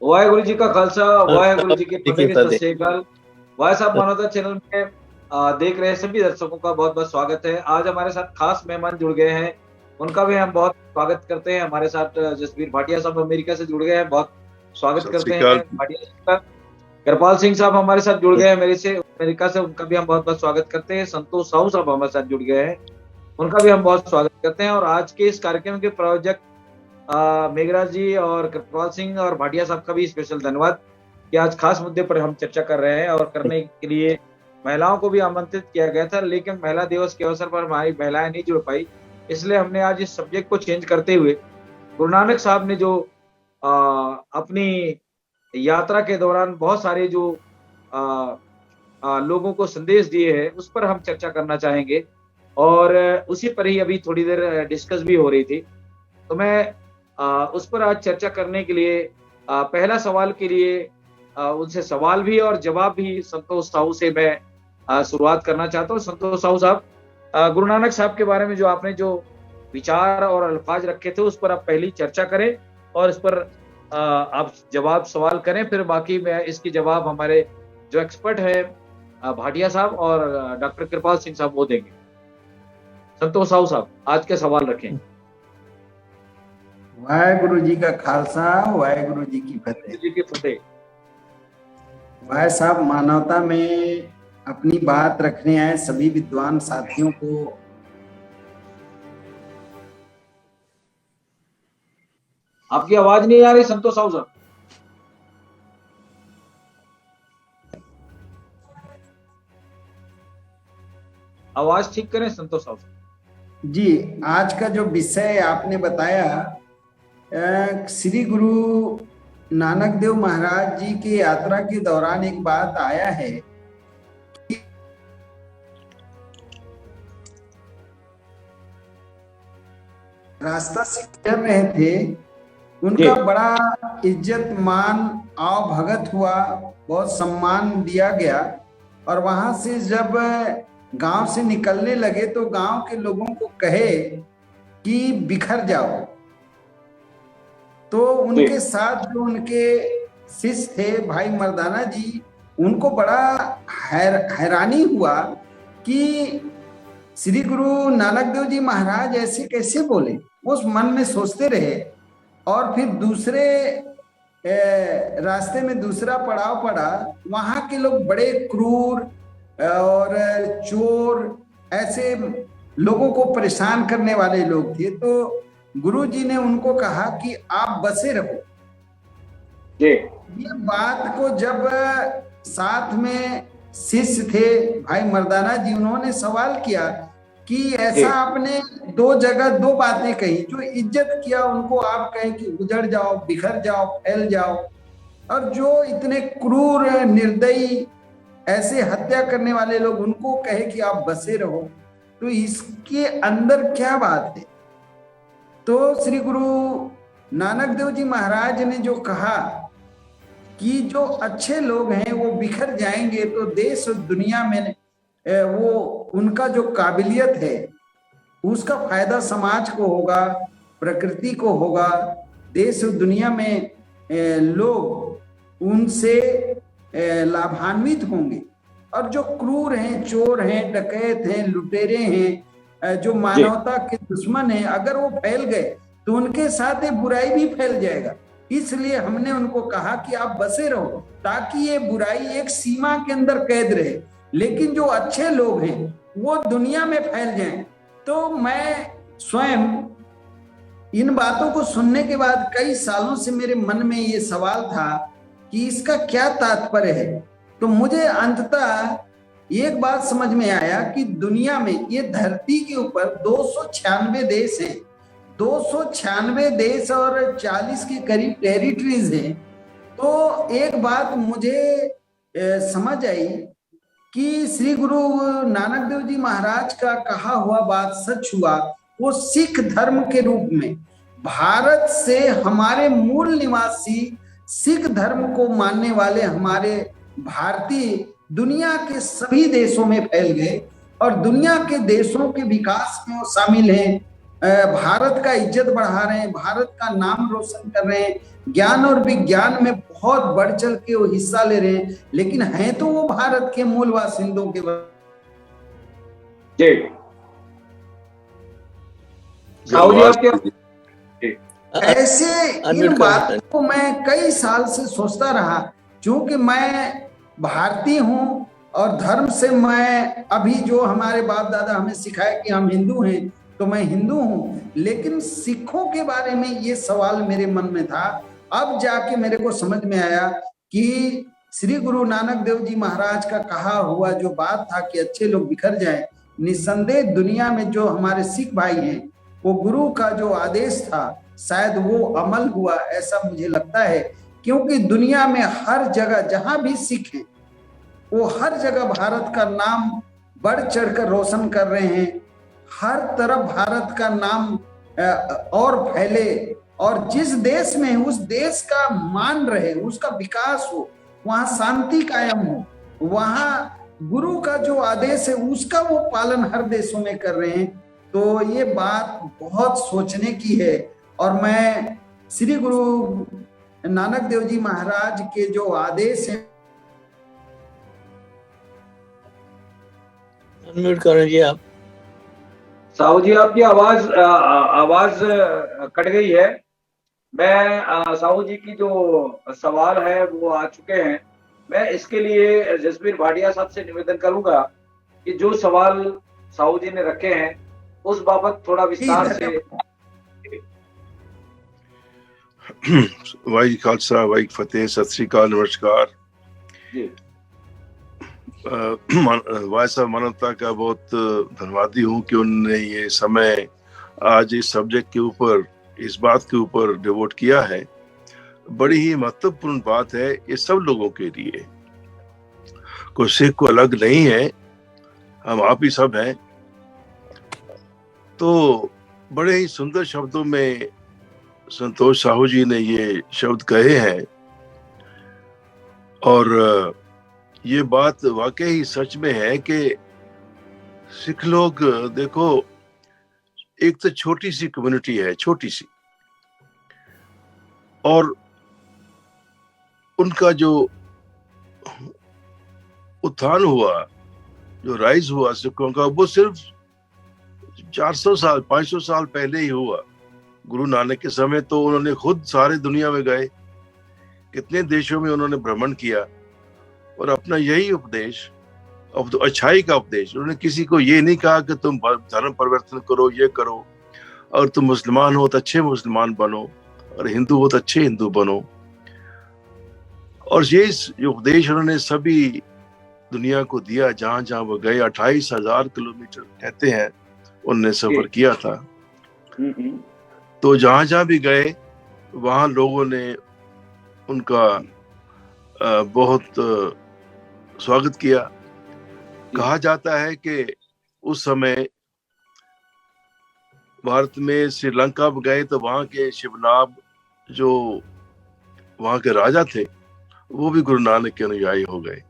वाहेगुरु जी का खालसा, वाहेगुरु जी की जी की फतेह, सत फतेह। श्री अकाल। भाई साहब मानवता चैनल में देख रहे सभी दर्शकों का बहुत बहुत स्वागत है। आज हमारे साथ खास मेहमान जुड़ गए हैं, उनका भी हम बहुत स्वागत करते हैं। हमारे साथ जसबीर भाटिया साहब अमेरिका से जुड़ गए हैं, बहुत स्वागत सत श्री करते अकाल। हैं भाटिया साहब का। कृपाल सिंह साहब हमारे साथ जुड़ गए हैं मेरे से अमेरिका से, उनका भी हम बहुत बहुत स्वागत करते हैं। संतोष साहू साहब हमारे साथ जुड़ गए हैं, उनका भी हम बहुत स्वागत करते हैं। और आज के इस कार्यक्रम के प्रायोजक मेघराज जी और कृपाल सिंह और भाटिया साहब का भी स्पेशल धन्यवाद कि आज खास मुद्दे पर हम चर्चा कर रहे हैं। और करने के लिए महिलाओं को भी आमंत्रित किया गया था, लेकिन महिला दिवस के अवसर पर हमारी महिलाएं नहीं जुड़ पाई, इसलिए हमने आज इस सब्जेक्ट को चेंज करते हुए गुरु नानक साहब ने जो अपनी यात्रा के दौरान बहुत सारे जो लोगों को संदेश दिए हैं उस पर हम चर्चा करना चाहेंगे। और उसी पर ही अभी थोड़ी देर डिस्कस भी हो रही थी, तो मैं उस पर आज चर्चा करने के लिए पहला सवाल के लिए उनसे सवाल भी और जवाब भी संतोष साहू से मैं शुरुआत करना चाहता हूँ। संतोष साहू साहब, गुरु नानक साहब के बारे में जो आपने जो विचार और अल्फाज रखे थे उस पर आप पहली चर्चा करें और इस पर आप जवाब सवाल करें, फिर बाकी में इसकी जवाब हमारे जो एक्सपर्ट है भाटिया साहब और डॉक्टर कृपाल सिंह साहब वो देंगे। संतोष साहू साहब आज के सवाल रखें। वाहेगुरु जी का खालसा, वाहेगुरु जी की फतेह। जी की फतेह। भाई साहब, मानवता में अपनी बात रखने आए सभी विद्वान साथियों को आपकी आवाज नहीं आ रही संतोष साहू साहब। आवाज ठीक करें संतोष साहब जी। आज का जो विषय आपने बताया, श्री गुरु नानक देव महाराज जी की यात्रा के दौरान एक बात आया है कि रास्ता से गुजर रहे थे, उनका बड़ा इज्जत मान आव भगत हुआ, बहुत सम्मान दिया गया। और वहां से जब गांव से निकलने लगे तो गांव के लोगों को कहे कि बिखर जाओ। तो उनके साथ जो उनके शिष्य थे भाई मर्दाना जी, उनको बड़ा हैरानी हुआ कि श्री गुरु नानक देव जी महाराज ऐसे कैसे बोले। उस मन में सोचते रहे और फिर दूसरे रास्ते में दूसरा पड़ाव पड़ा। वहां के लोग बड़े क्रूर और चोर, ऐसे लोगों को परेशान करने वाले लोग थे। तो गुरु जी ने उनको कहा कि आप बसे रहो। ये बात को जब साथ में शिष्य थे भाई मर्दाना जी, उन्होंने सवाल किया कि ऐसा आपने दो जगह दो बातें कही, जो इज्जत किया उनको आप कहें कि उजड़ जाओ, बिखर जाओ, फैल जाओ, और जो इतने क्रूर निर्दयी ऐसे हत्या करने वाले लोग उनको कहे कि आप बसे रहो। तो इसके अंदर क्या बात है? तो श्री गुरु नानक देव जी महाराज ने जो कहा कि जो अच्छे लोग हैं वो बिखर जाएंगे तो देश और दुनिया में वो उनका जो काबिलियत है उसका फायदा समाज को होगा, प्रकृति को होगा, देश और दुनिया में लोग उनसे लाभान्वित होंगे। और जो क्रूर हैं, चोर हैं, डकैत हैं, लुटेरे हैं, जो मानवता के दुश्मन हैं, अगर वो फैल गए तो उनके साथ ये बुराई भी फैल जाएगा। इसलिए हमने उनको कहा कि आप बसे रहो ताकि ये बुराई एक सीमा के अंदर कैद रहे, लेकिन जो अच्छे लोग हैं वो दुनिया में फैल जाएं। तो मैं स्वयं इन बातों को सुनने के बाद कई सालों से मेरे मन में ये सवाल था कि इसका क्या तात्पर्य है। तो मुझे अंततः एक बात समझ में आया कि दुनिया में, ये धरती के ऊपर 296 देश हैं, 296 देश और 40 के करीब टेरिटरीज हैं। तो एक बात मुझे समझ आई कि श्री गुरु नानक देव जी महाराज का कहा हुआ बात सच हुआ। वो सिख धर्म के रूप में भारत से हमारे मूल निवासी सिख धर्म को मानने वाले हमारे भारतीय दुनिया के सभी देशों में फैल गए और दुनिया के देशों के विकास में वो शामिल हैं। भारत का इज्जत बढ़ा रहे हैं, भारत का नाम रोशन कर रहे हैं, ज्ञान और विज्ञान में बहुत बढ़ चढ़ के वो हिस्सा ले रहे हैं, लेकिन हैं तो वो भारत के मूल बासिंदों के जी साहू जी आपके ऐसे इन बातों को मैं कई साल से सोचता रहा। क्योंकि मैं भारतीय हूं और धर्म से मैं अभी जो हमारे बाप दादा हमें सिखाया कि हम हिंदू हैं, तो मैं हिंदू हूं, लेकिन सिखों के बारे में ये सवाल मेरे मन में था। अब जाके मेरे को समझ में आया कि श्री गुरु नानक देव जी महाराज का कहा हुआ जो बात था कि अच्छे लोग बिखर जाएं, निसंदेह दुनिया में जो हमारे सिख भाई हैं, वो गुरु का जो आदेश था शायद वो अमल हुआ, ऐसा मुझे लगता है। क्योंकि दुनिया में हर जगह जहां भी सिख हैं, वो हर जगह भारत का नाम बढ़ चढ़कर रोशन कर रहे हैं। हर तरफ भारत का नाम और फैले, और जिस देश में उस देश का मान रहे, उसका विकास हो, वहां शांति कायम हो, वहां गुरु का जो आदेश है उसका वो पालन हर देशों में कर रहे हैं। तो ये बात बहुत सोचने की है। और मैं श्री गुरु नानक देव जी महाराज के जो आदेश हैं, अनम्यूट करेंगे आप। साहू जी आपकी आवाज कट गई है। मैं साहू जी की जो सवाल है वो आ चुके हैं। मैं इसके लिए जसबीर भाटिया साहब से निवेदन करूंगा कि जो सवाल साहू जी ने रखे हैं उस बाबत थोड़ा विस्तार से। वाहिगुरू खालसा वाहिगुरू फतेह, सत श्री अकाल, नमस्कार। भाई साहब मानवता का बहुत धन्यवादी हूँ कि उन्होंने ये समय आज इस सब्जेक्ट के ऊपर, इस बात के ऊपर डिवोट किया है। बड़ी ही महत्वपूर्ण बात है ये सब लोगों के लिए, कोई सिख को अलग नहीं है, हम आप ही सब हैं। तो बड़े ही सुंदर शब्दों में संतोष साहू जी ने ये शब्द कहे हैं, और ये बात वाकई ही सच में है कि सिख लोग, देखो, एक तो छोटी सी कम्युनिटी है, छोटी सी, और उनका जो उत्थान हुआ, जो राइज हुआ सिखों का, वो सिर्फ 400 साल 500 साल पहले ही हुआ। गुरु नानक के समय तो उन्होंने खुद सारे दुनिया में गए, कितने देशों में उन्होंने भ्रमण किया और अपना यही उपदेश, अब तो अच्छाई का उपदेश, उन्होंने किसी को ये नहीं कहा कि तुम धर्म परिवर्तन करो, ये करो, और तुम मुसलमान हो तो अच्छे मुसलमान बनो, और हिंदू हो तो अच्छे हिंदू बनो। और ये उपदेश उन्होंने सभी दुनिया को दिया, जहां जहां वो गए। 28,000 किलोमीटर कहते हैं उनने सफर किया था। तो जहां जहां भी गए वहां लोगों ने उनका बहुत स्वागत किया। कहा जाता है कि उस समय भारत में श्रीलंका में गए तो वहां के शिवनाभ, जो वहां के राजा थे, वो भी गुरु नानक के अनुयायी हो गए।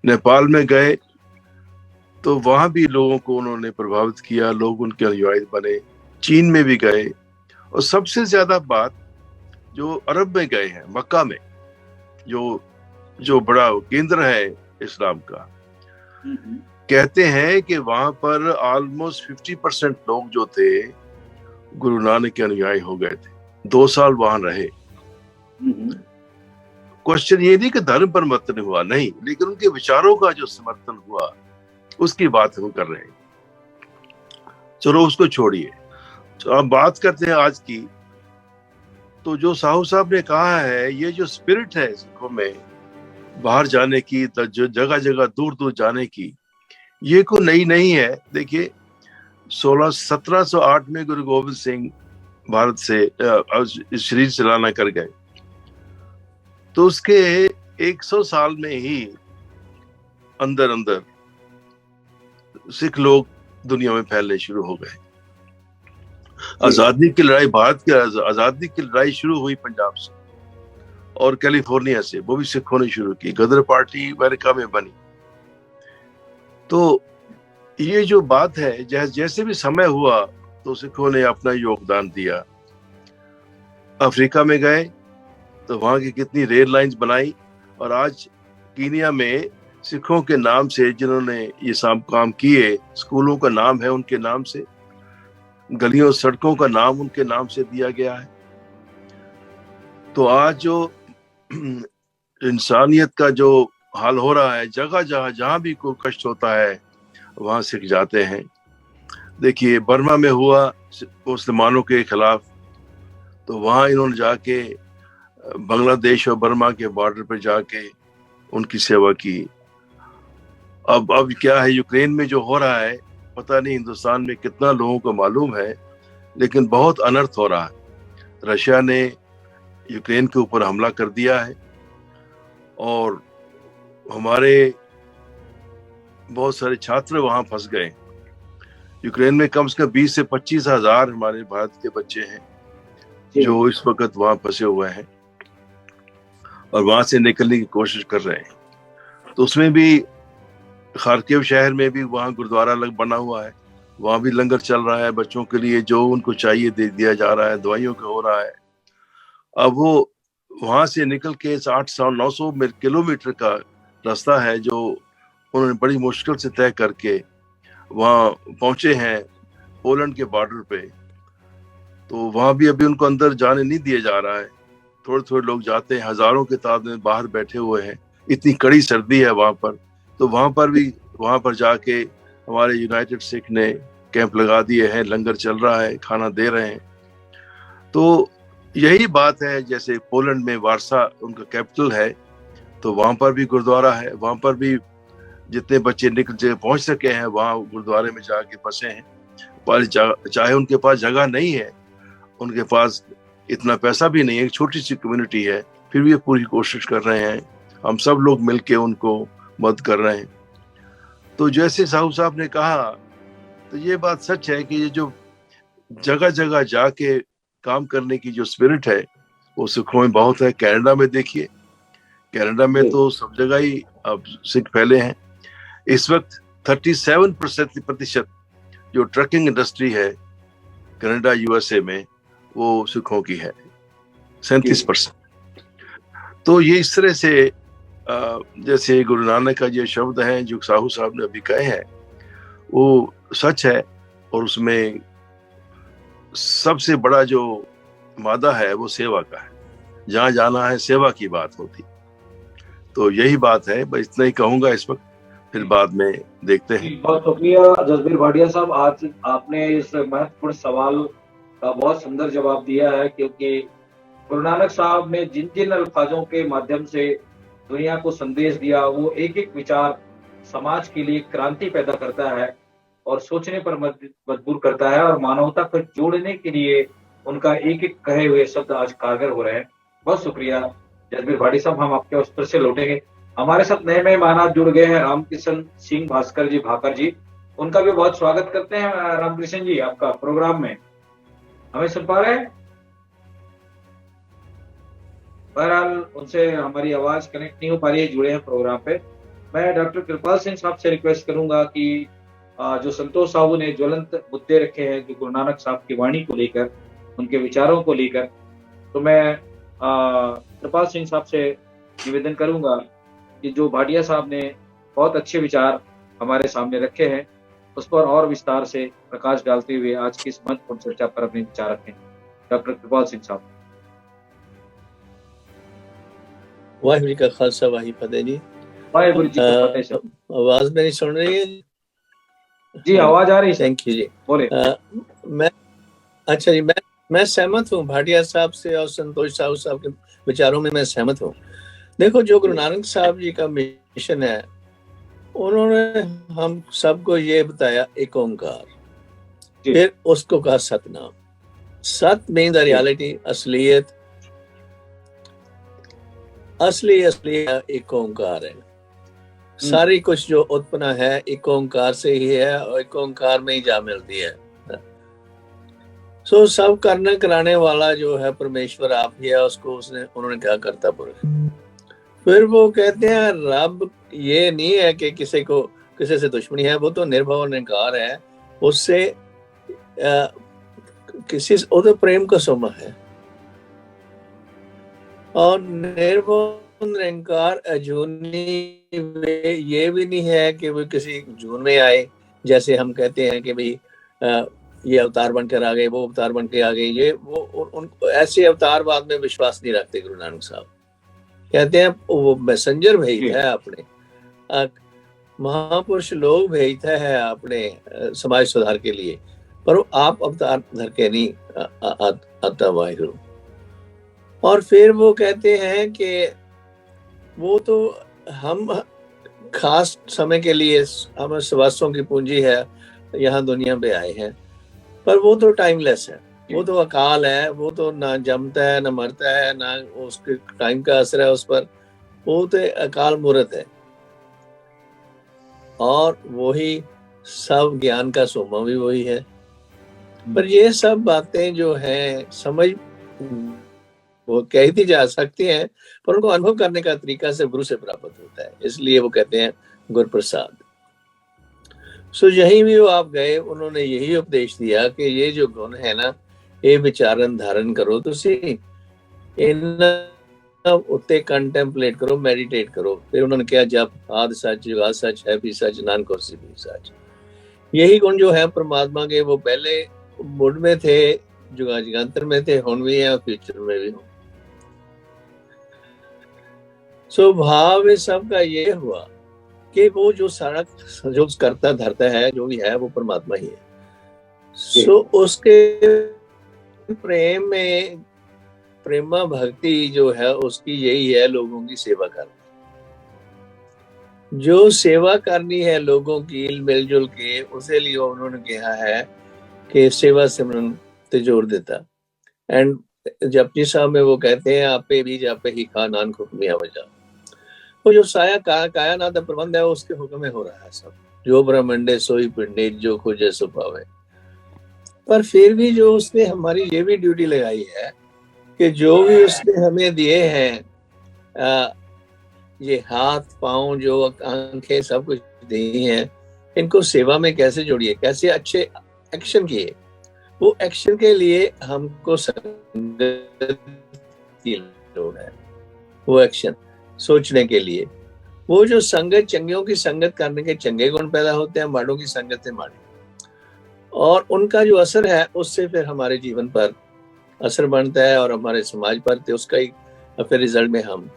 नेपाल में गए तो वहां भी लोगों को उन्होंने प्रभावित किया, लोग उनके अनुयायी बने। चीन में भी गए, और सबसे ज्यादा बात जो अरब में गए हैं, मक्का में, जो बड़ा केंद्र है इस्लाम का, कहते हैं कि वहां पर ऑलमोस्ट 50% लोग जो थे गुरु नानक के अनुयायी हो गए थे। 2 साल वहां रहे। क्वेश्चन ये नहीं कि धर्म परिवर्तन हुआ, नहीं, लेकिन उनके विचारों का जो समर्थन हुआ उसकी बात हम कर रहे हैं। चलो उसको छोड़िए, तो अब बात करते हैं आज की। तो जो साहू साहब ने कहा है, ये जो स्पिरिट है सिखों में बाहर जाने की, जो जगह जगह दूर दूर जाने की, ये कोई नई नहीं है। देखिए 1708 में गुरु गोविंद सिंह भारत से शरीर चलाना कर गए, तो उसके 100 साल में ही अंदर अंदर सिख लोग दुनिया में फैलने शुरू हो गए। आजादी की लड़ाई, भारत की आजादी की लड़ाई शुरू हुई पंजाब से और कैलिफोर्निया से, वो भी सिखों ने शुरू की। गदर पार्टी अमेरिका में बनी। तो ये जो बात है, जैसे भी समय हुआ तो सिखों ने अपना योगदान दिया। अफ्रीका में गए तो वहां की कितनी रेल लाइंस बनाई, और आज कीनिया में सिखों के नाम से जिन्होंने ये सब काम किए, स्कूलों का नाम है उनके नाम से, गलियों सड़कों का नाम उनके नाम से दिया गया है। तो आज जो इंसानियत का जो हाल हो रहा है, जगह जहां भी कोई कष्ट होता है वहां सिख जाते हैं। देखिए बर्मा में हुआ मुसलमानों के खिलाफ, तो वहां इन्होंने जाके बांग्लादेश और बर्मा के बॉर्डर पर जाके उनकी सेवा की। अब क्या है, यूक्रेन में जो हो रहा है पता नहीं हिंदुस्तान में कितना लोगों को मालूम है, लेकिन बहुत अनर्थ हो रहा है। रशिया ने यूक्रेन के ऊपर हमला कर दिया है और हमारे बहुत सारे छात्र वहां फंस गए। यूक्रेन में कम से कम 20 से 25 हजार हमारे भारत के बच्चे हैं जो इस वक्त वहां फंसे हुए हैं और वहां से निकलने की कोशिश कर रहे हैं। तो उसमें भी खार्किव शहर में भी वहां गुरुद्वारा बना हुआ है, वहां भी लंगर चल रहा है, बच्चों के लिए जो उनको चाहिए दे दिया जा रहा है, दवाइयों का हो रहा है। अब वो वहां से निकल के 800-900 किलोमीटर का रास्ता है जो उन्होंने बड़ी मुश्किल से तय करके वहां पहुंचे हैं पोलैंड के बॉर्डर पे। तो वहां भी अभी उनको अंदर जाने नहीं दिया जा रहा है, थोड़े थोड़े लोग जाते हैं, हजारों के तादाद में बाहर बैठे हुए हैं, इतनी कड़ी सर्दी है वहां पर। तो वहां पर जाके हमारे यूनाइटेड सिख ने कैंप लगा दिए हैं, लंगर चल रहा है, खाना दे रहे हैं। तो यही बात है, जैसे पोलैंड में वारसा उनका कैपिटल है, तो वहां पर भी गुरुद्वारा है, वहां पर भी जितने बच्चे निकल पहुंच सके हैं वहां गुरुद्वारे में जाके फंसे हैं। पर चाहे उनके पास जगह नहीं है, उनके पास इतना पैसा भी नहीं है, एक छोटी सी कम्युनिटी है, फिर भी ये पूरी कोशिश कर रहे हैं, हम सब लोग मिलके उनको मदद कर रहे हैं। तो जैसे साहू साहब ने कहा, तो ये बात सच है कि ये जो जगह जगह जाके काम करने की जो स्पिरिट है वो सिखों में बहुत है। कनाडा में देखिए, कनाडा में तो सब जगह ही अब सिख फैले हैं। इस वक्त 37% जो ट्रकिंग इंडस्ट्री है कनाडा यूएसए में वो सिखों की है, 37%। तो ये इस तरह से जैसे गुरु नानक का ये शब्द है जो साहू साहब ने अभी कहे हैं वो सच है, और उसमें सबसे बड़ा जो मादा है वो सेवा का है, जहां जाना है सेवा की बात होती। तो यही बात है, बस इतना ही कहूंगा इस वक्त, फिर बाद में देखते हैं। बहुत शुक्रिया जसबीर भाटिया साहब, आज आपने इस महत्वपूर्ण सवाल का बहुत सुंदर जवाब दिया है, क्योंकि गुरु नानक साहब ने जिन जिन अल्फाजों के माध्यम से दुनिया को संदेश दिया, वो एक एक विचार समाज के लिए क्रांति पैदा करता है और सोचने पर मजबूर करता है, और मानवता को जोड़ने के लिए उनका एक एक कहे हुए शब्द आज कारगर हो रहे हैं। बहुत शुक्रिया जसबीर भाटिया साहब, हम आपके उस पर से लौटेंगे। हमारे साथ नए मेहमान आज जुड़ गए हैं रामकृष्ण सिंह भास्कर जी भाकर जी, उनका भी बहुत स्वागत करते हैं। रामकृष्ण जी, आपका प्रोग्राम में हमें सुन पा रहे हैं? बहरहाल उनसे हमारी आवाज कनेक्ट नहीं हो पा रही है, जुड़े हैं प्रोग्राम पे। मैं डॉक्टर कृपाल सिंह साहब से रिक्वेस्ट करूंगा कि जो संतोष साहू ने ज्वलंत मुद्दे रखे हैं जो गुरु नानक साहब की वाणी को लेकर, उनके विचारों को लेकर, तो मैं कृपाल सिंह साहब से निवेदन करूंगा कि जो भाटिया साहब ने बहुत अच्छे विचार हमारे सामने रखे हैं उस पर और विस्तार से प्रकाश डालते हुए आज की इस महत्वपूर्ण चर्चा पर अपने विचार रखें। डॉक्टर कृपाल सिंह साहब। वाहिगुरू का खालसा वाही फतेह जी। वाहिगुरू जी का फतेह साहब। आवाज मेरी सुन रही है? जी आवाज आ रही है। थैंक यू जी। बोले। अच्छा जी, मैं सहमत हूँ भाटिया साहब से और संतोष साहू साहब के विचारों में मैं सहमत हूँ। देखो, जो गुरु नानक साहब जी का मिशन है, उन्होंने हम सबको ये बताया एक ओंकार, फिर उसको कहा सतनाम। सत मीन द रियलिटी, असलियत, असली एक ओंकार है। सारी कुछ जो उत्पन्न है एक ओंकार से ही है और एक ओंकार में ही जा मिलती है। सो सब करने कराने वाला जो है परमेश्वर आप ही है, उसको उन्होंने क्या करता पुरुष। फिर वो कहते हैं रब ये नहीं है कि किसी से दुश्मनी है, वो तो निर्भव और निकार है, उससे किसी वो तो प्रेम का सोमा है। और निर्गुण निरंकार अजूनी ये भी नहीं है कि वो किसी जून में आए, जैसे हम कहते हैं कि भाई ये अवतार बनकर आ गए, वो अवतार बन के आ गए, ये वो ऐसे अवतारवाद में विश्वास नहीं रखते गुरु नानक साहब। कहते हैं वो मैसेंजर भेजता है अपने, महापुरुष लोग भेजता है अपने समाज सुधार के लिए, पर वो आप अवतार धर के नहीं आता वाहिगुरु। और फिर वो कहते हैं कि वो तो हम खास समय के लिए, हम सवासों की पूंजी है, यहाँ दुनिया पे आए हैं, पर वो तो टाइमलेस है, वो तो अकाल है, वो तो ना जमता है, ना मरता है, ना उसके टाइम का असर है उस पर, वो तो अकाल मूर्त है। और वही सब ज्ञान का सोमा भी वही है। पर ये सब बातें जो हैं समझ वो कहती जा सकती हैं, पर उनको अनुभव करने का तरीका से गुरु से प्राप्त होता है, इसलिए वो कहते हैं गुरु प्रसाद। सो यहीं भी वो आप गए, उन्होंने यही उपदेश दिया कि ये जो गुण है ना, ये विचारन धारण करो, तुसी इन्हां उत्ते कंटेम्पलेट करो, मेडिटेट करो। फिर उन्होंने कहा जब आदि सच, जुगाद सच, है भी सच, नानक होसी भी सच। यही गुण जो है परमात्मा के, वो पहले मुड में थे, जुगांतर में थे, हुण भी है और फ्यूचर में भी हो। सो भाव इस सब का ये हुआ कि वो जो सारा जो करता धरता है, जो भी है, वो परमात्मा ही है। सो उसके प्रेम में, प्रेमा भक्ति जो है उसकी यही है, लोगों की सेवा करना। जो सेवा करनी है लोगों की मिलजुल के, उसे लिए उन्होंने कहा है कि सेवा सिमरन ते जोर देता। एंड जपजी साहब में वो कहते हैं, आपे बीज आपे ही खा, नानक हुक्मिया वजह। वो जो साया कायनात का प्रबंध है, उसके हुक्म में हो रहा है सब। जो ब्रह्मंडे सोई पिंडे, जो खोजे सो पावे। पर फिर भी जो उसने हमारी ये भी ड्यूटी लगाई है कि जो भी उसने हमें दिए हैं, ये हाथ पांव, जो आंखें, सब कुछ दी हैं, इनको सेवा में कैसे जोड़िए, कैसे अच्छे एक्शन किए। वो एक्शन के लिए हमको संगत की लोड़ है, वो एक्शन सोचने के लिए। वो जो संगत, चंगियों की संगत करने के चंगे गुण पैदा होते हैं, माड़ों की संगत से माड़े, और उनका जो असर है उससे फिर हमारे जीवन पर असर बनता है और हमारे समाज पर, तो उसका ही फिर रिजल्ट में हम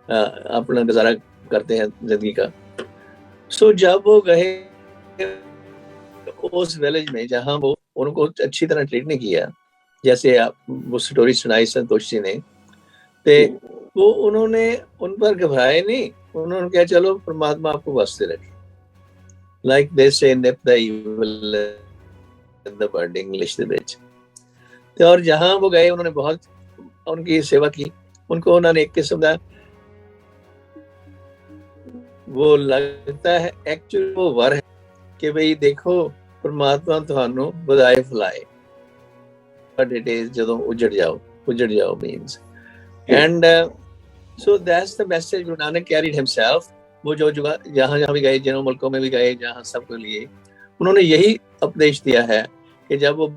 अपना गुजारा करते हैं जिंदगी का। सो जब वो गए उस विलेज में जहां वो उनको अच्छी तरह ट्रीट नहीं किया, जैसे आप वो स्टोरी सुनाई संतोष जी ने, ते वो उन्होंने उन पर घबराए नहीं, उन्होंने कहा चलो परमात्मा आपको वास्ते रखे। Like they say nip the evil in the bird, English they which. तो और जहां वो गए उन्होंने बहुत उनकी सेवा की। उनको उन्होंने एक किस्म का वो लगता है एक्चुअली वो वर है कि भाई देखो परमात्मा ਤੁਹਾਨੂੰ ਵਧਾਏ ਫਲਾਏ, बट इट इज ਜਦੋਂ उजड़ जाओ means and so that's the message Guru Nanak carried himself। वो जो जहाँ भी गए, जिन मुल्कों में भी गए, जहाँ सबके लिए उन्होंने यही उपदेश दिया है कि जब वो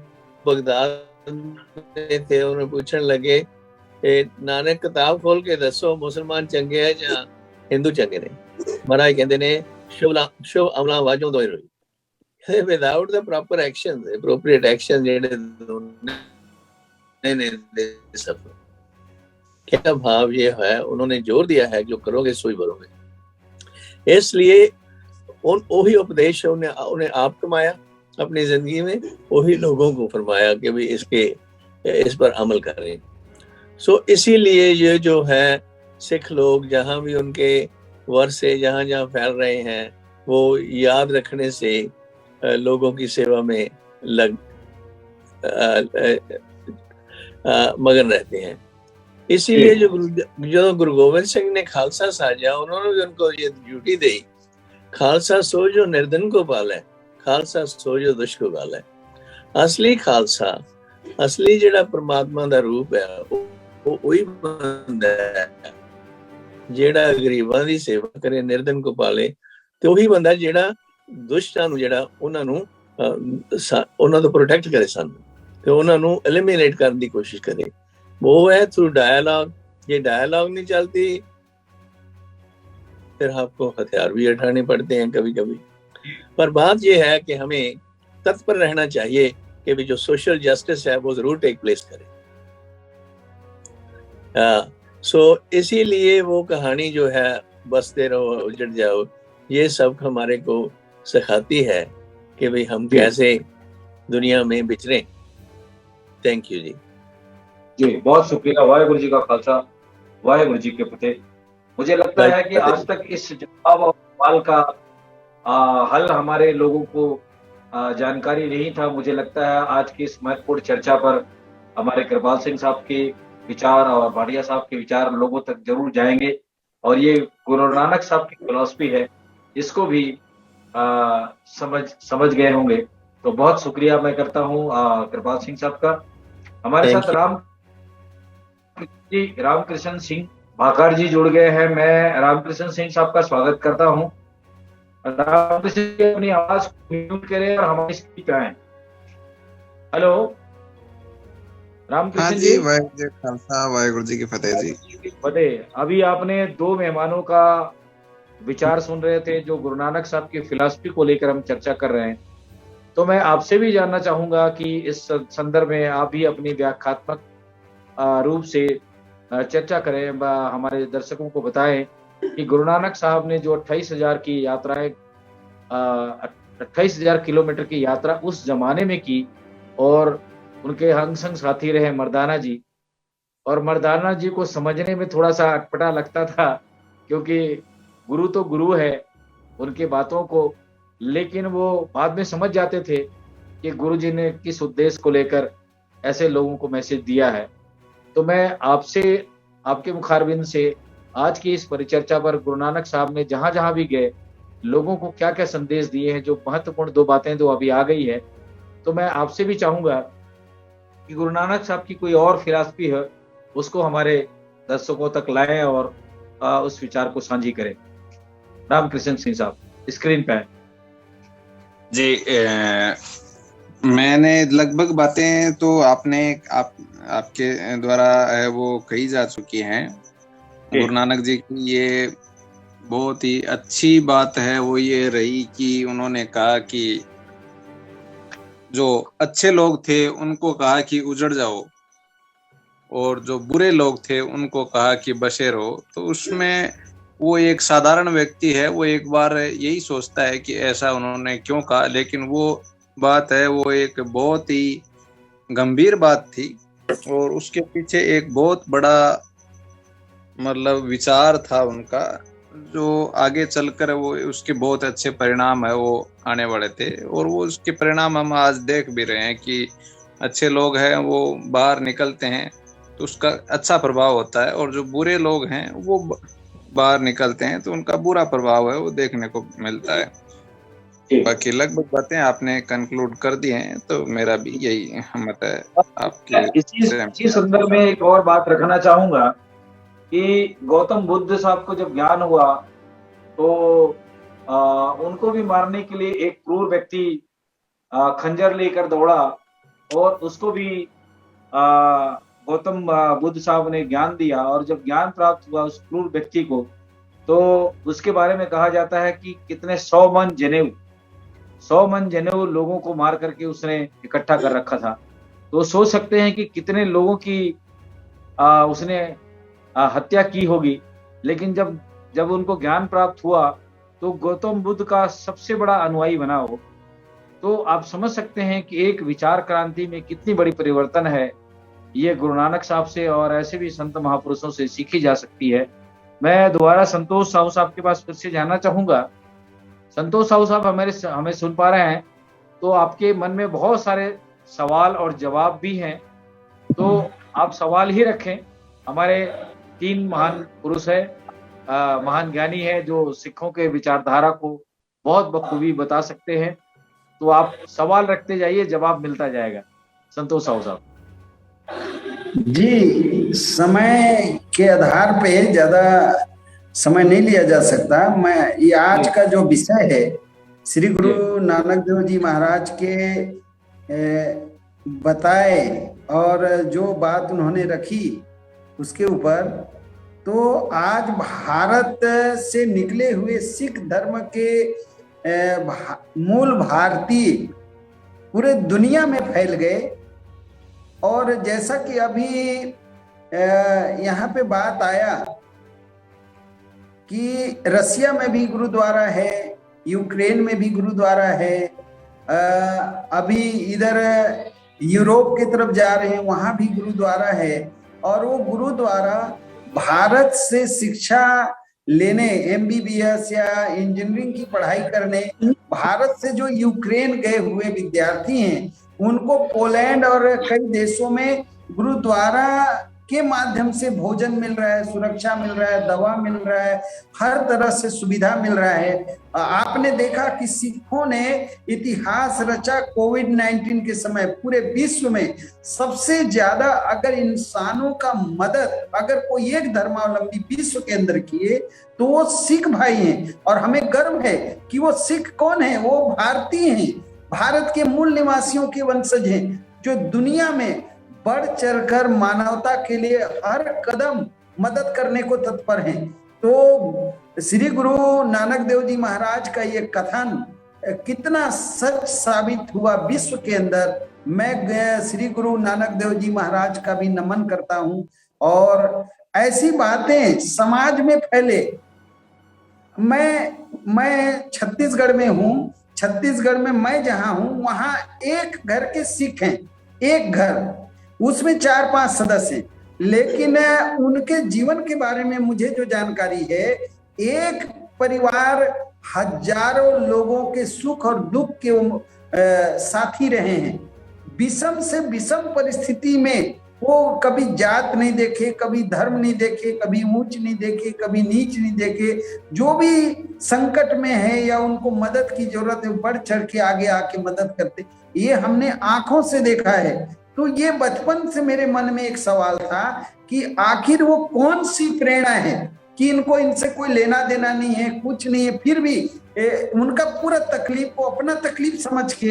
बगदाद में थे, उन्हें पूछने लगे नानक किताब खोल के दसो मुसलमान चंगे है या हिंदू चंगे ने। महाराज कहते ने शुभ अमला वाजों दो रोई, without the proper action, the appropriate action सब क्या भाव ये है, उन्होंने जोर दिया है जो करोगे सोई भरोगे। इसलिए वही उपदेश उन्हें आप कमाया अपनी जिंदगी में, वही लोगों को फरमाया कि भाई इस पर अमल करें। सो इसीलिए ये जो है सिख लोग जहाँ भी उनके वर्षे जहाँ जहाँ फैल रहे हैं, वो याद रखने से लोगों की सेवा में मगन रहते हैं। इसीलिए जो गुरु गोविंद सिंह ने खालसा साजा, उन्होंने भी उनको ये ड्यूटी दी, खालसा सो जो निर्धन को पाले, खालसा सो जो दुष्ट को गाले। असली खालसा, असली जिहड़ा परमात्मा दा रूप है, वो वही बंदा है जिहड़ा गरीबां दी सेवा करे, निर्धन को पाले, ते वही बंदा जिहड़ा दुष्टां नूं, जिहड़ा उन्हां नूं उन्हां तों प्रोटेक्ट करे सन। ਤੇ ਉਹਨਾਂ ਨੂੰ ਐਲੀਮੀਨੇਟ ਕਰਨ ਦੀ ਕੋਸ਼ਿਸ਼ ਕਰੇ। वो है थ्रू डायलॉग। ये डायलॉग नहीं चलती फिर आपको हथियार भी उठाने पड़ते हैं कभी कभी। पर बात ये है कि हमें तत्पर रहना चाहिए कि भी जो सोशल जस्टिस है वो जरूर टेक प्लेस करे। सो इसीलिए वो कहानी जो है बसते रहो उजड़ जाओ, ये सब हमारे को सिखाती है कि भाई हम कैसे दुनिया में विचरें। थैंक यू जी। जी बहुत शुक्रिया। वाहेगुरु जी का खालसा, वाहेगुरु जी के फतेह। मुझे लगता है कि आज तक इस जवाब और सवाल का हल हमारे लोगों को जानकारी नहीं था। मुझे लगता है आज की इस महत्वपूर्ण चर्चा पर हमारे कृपाल सिंह साहब के विचार और भाटिया साहब के विचार लोगों तक जरूर जाएंगे और ये गुरु नानक साहब की फिलॉसफी है, इसको भी समझ गए होंगे। तो बहुत शुक्रिया मैं करता हूँ कृपाल सिंह साहब का। हमारे साथ रामकृष्ण सिंह भाकर जी जुड़ गए हैं। मैं रामकृष्ण सिंह साहब का स्वागत करता हूं। रामकृष्ण जी अपनी आवाज को म्यूट करें और हमारी स्क्रीन पे आए। हेलो रामकृष्ण जी। वाहेगुरु जी की फतेह जी। फतेह। अभी आपने दो मेहमानों का विचार सुन रहे थे जो गुरु नानक साहब की फिलॉसफी को लेकर हम चर्चा कर रहे हैं। तो मैं आपसे भी जानना चाहूंगा कि इस संदर्भ में आप भी अपनी व्याख्यात्मक रूप से चर्चा करें, हमारे दर्शकों को बताएं कि गुरु नानक साहब ने जो 28,000 की यात्राएं 28,000 किलोमीटर की यात्रा उस जमाने में की और उनके अंग संग साथी रहे मर्दाना जी। और मर्दाना जी को समझने में थोड़ा सा अटपटा लगता था क्योंकि गुरु तो गुरु है, उनके बातों को, लेकिन वो बाद में समझ जाते थे कि गुरु जी ने किस उद्देश्य को लेकर ऐसे लोगों को मैसेज दिया है। तो मैं आपसे, आपके मुखारबिंद से आज की इस परिचर्चा पर गुरु नानक साहब ने जहां जहां भी गए लोगों को क्या क्या संदेश दिए हैं, जो महत्वपूर्ण दो बातें जो अभी आ गई है, तो मैं आपसे भी चाहूंगा कि गुरु नानक साहब की कोई और फिलॉसफी है उसको हमारे दर्शकों तक लाएं और उस विचार को साझी करें। रामकृष्ण सिंह साहब स्क्रीन पे जी। मैंने लगभग बातें तो आपके द्वारा वो कही जा चुकी हैं। गुरु नानक जी की ये बहुत ही अच्छी बात है, वो ये रही कि उन्होंने कहा कि जो अच्छे लोग थे उनको कहा कि उजड़ जाओ और जो बुरे लोग थे उनको कहा कि बसे रहो। तो उसमें वो एक साधारण व्यक्ति है, वो एक बार यही सोचता है कि ऐसा उन्होंने क्यों कहा, लेकिन वो बात है वो एक बहुत ही गंभीर बात थी और उसके पीछे एक बहुत बड़ा मतलब विचार था उनका, जो आगे चलकर वो उसके बहुत अच्छे परिणाम है वो आने वाले थे। और वो उसके परिणाम हम आज देख भी रहे हैं कि अच्छे लोग हैं वो बाहर निकलते हैं तो उसका अच्छा प्रभाव होता है, और जो बुरे लोग हैं वो बाहर निकलते हैं तो उनका बुरा प्रभाव है वो देखने को मिलता है। बाकी लगभग बातें आपने कंक्लूड कर दी हैं, तो मेरा भी यही मत है आपके। इसी संदर्भ में एक और बात रखना चाहूंगा कि गौतम बुद्ध साहब को जब ज्ञान हुआ तो उनको भी मारने के लिए एक क्रूर व्यक्ति खंजर लेकर दौड़ा और उसको भी गौतम बुद्ध साहब ने ज्ञान दिया। और जब ज्ञान प्राप्त हुआ उस क्रूर व्यक्ति को, तो उसके बारे में कहा जाता है कि कितने 100 मन जनेऊ लोगों को मार करके उसने इकट्ठा कर रखा था। तो सोच सकते हैं कि कितने लोगों की उसने हत्या की होगी। लेकिन जब उनको ज्ञान प्राप्त हुआ तो गौतम बुद्ध का सबसे बड़ा अनुयायी बना हो। तो आप समझ सकते हैं कि एक विचार क्रांति में कितनी बड़ी परिवर्तन है, ये गुरु नानक साहब से और ऐसे भी संत महापुरुषों से सीखी जा सकती है। मैं दोबारा संतोष साहू साहब के पास फिर से जाना चाहूंगा। संतोष साहू साहब हमें सुन पा रहे हैं? तो आपके मन में बहुत सारे सवाल और जवाब भी हैं, तो आप सवाल ही रखें। हमारे 3 महान पुरुष है, महान ज्ञानी है जो सिखों के विचारधारा को बहुत बखूबी बता सकते हैं। तो आप सवाल रखते जाइए, जवाब मिलता जाएगा। संतोष साहू साहब जी। समय के आधार पे ज्यादा समय नहीं लिया जा सकता। मैं ये आज का जो विषय है श्री गुरु नानक देव जी महाराज के बताए और जो बात उन्होंने रखी उसके ऊपर, तो आज भारत से निकले हुए सिख धर्म के मूल भारतीय पूरे दुनिया में फैल गए। और जैसा कि अभी यहाँ पे बात आया कि रसिया में भी गुरुद्वारा है, यूक्रेन में भी गुरुद्वारा है, अभी इधर यूरोप की तरफ जा रहे हैं वहां भी गुरुद्वारा है। और वो गुरुद्वारा भारत से शिक्षा लेने, एमबीबीएस या इंजीनियरिंग की पढ़ाई करने भारत से जो यूक्रेन गए हुए विद्यार्थी हैं उनको पोलैंड और कई देशों में गुरुद्वारा के माध्यम से भोजन मिल रहा है, सुरक्षा मिल रहा है, दवा मिल रहा है, हर तरह से सुविधा मिल रहा है। आपने देखा कि सिखों ने इतिहास रचा कोविड-19 के समय। पूरे विश्व में सबसे ज्यादा अगर इंसानों का मदद अगर कोई एक धर्मावलंबी विश्व के अंदर किए तो वो सिख भाई हैं। और हमें गर्व है कि वो सिख कौन है, वो भारतीय हैं, भारत के मूल निवासियों के वंशज हैं, जो दुनिया में बढ़ चढ़कर मानवता के लिए हर कदम मदद करने को तत्पर हैं। तो श्री गुरु नानक देव जी महाराज का ये कथन कितना सच साबित हुआ विश्व के अंदर। मैं श्री गुरु नानक देव जी महाराज का भी नमन करता हूं। और ऐसी बातें समाज में फैले। मैं छत्तीसगढ़ में हूं, छत्तीसगढ़ में मैं जहां हूं वहां एक घर के सिख हैं, एक घर, उसमें 4-5 सदस्य हैं, लेकिन उनके जीवन के बारे में मुझे जो जानकारी है, एक परिवार हजारों लोगों के सुख और दुख के साथी रहे हैं। विषम से विषम परिस्थिति में वो कभी जात नहीं देखे, कभी धर्म नहीं देखे, कभी ऊंच नहीं देखे, कभी नीच नहीं देखे। जो भी संकट में है या उनको मदद की जरूरत है, बढ़ चढ़ के आगे आके मदद करते, ये हमने आंखों से देखा है। तो ये बचपन से मेरे मन में एक सवाल था कि आखिर वो कौन सी प्रेरणा है कि इनको इनसे कोई लेना देना नहीं है, कुछ नहीं है, फिर भी उनका पूरा तकलीफ को अपना तकलीफ समझ के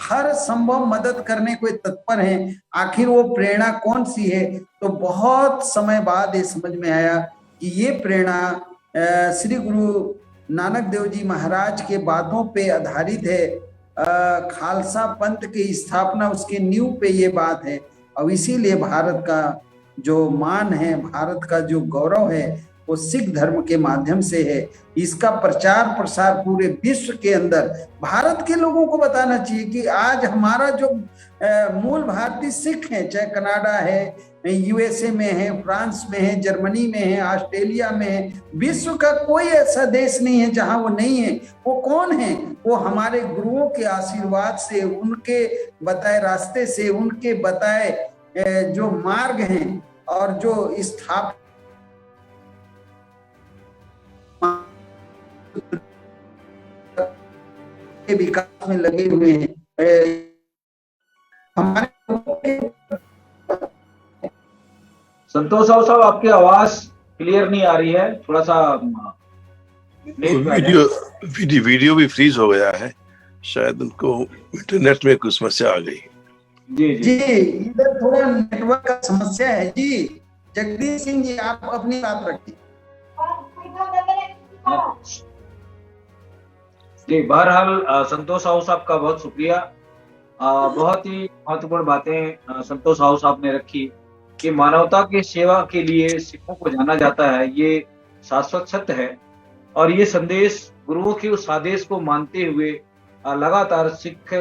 हर संभव मदद करने को तत्पर हैं। आखिर वो प्रेरणा कौन सी है? तो बहुत समय बाद ये समझ में आया कि ये प्रेरणा श्री गुरु नानक देव जी महाराज के बातों पे आधारित है। खालसा पंथ की स्थापना उसके नींव पे ये बात है। और इसीलिए भारत का जो मान है, भारत का जो गौरव है, वो सिख धर्म के माध्यम से है। इसका प्रचार प्रसार पूरे विश्व के अंदर भारत के लोगों को बताना चाहिए कि आज हमारा जो मूल भारतीय सिख हैं, चाहे कनाडा है, यूएसए में है, फ्रांस में है, जर्मनी में है, ऑस्ट्रेलिया में है, विश्व का कोई ऐसा देश नहीं है जहां वो नहीं है। वो कौन है? वो हमारे गुरुओं के आशीर्वाद से, उनके बताए रास्ते से, उनके बताए जो मार्ग हैं और जो स्थापना के विकास में लगे हुए हैं। हमारे संतोष साहब आपकी आवाज क्लियर नहीं आ रही है, थोड़ा सा वीडियो भी फ्रीज हो गया है, शायद उनको इंटरनेट में कुछ समस्या आ गई। जी इधर थोड़ा नेटवर्क का समस्या है जी। जगदीश सिंह जी आप अपनी बात रखिए। जी बहरहाल संतोष साहब का बहुत शुक्रिया। बहुत ही महत्वपूर्ण बातें संतोष साहब ने रखी कि मानवता की सेवा के लिए सिखों को जाना जाता है, ये शाश्वत सत्य है। और ये संदेश गुरुओं के उस आदेश को मानते हुए लगातार सिख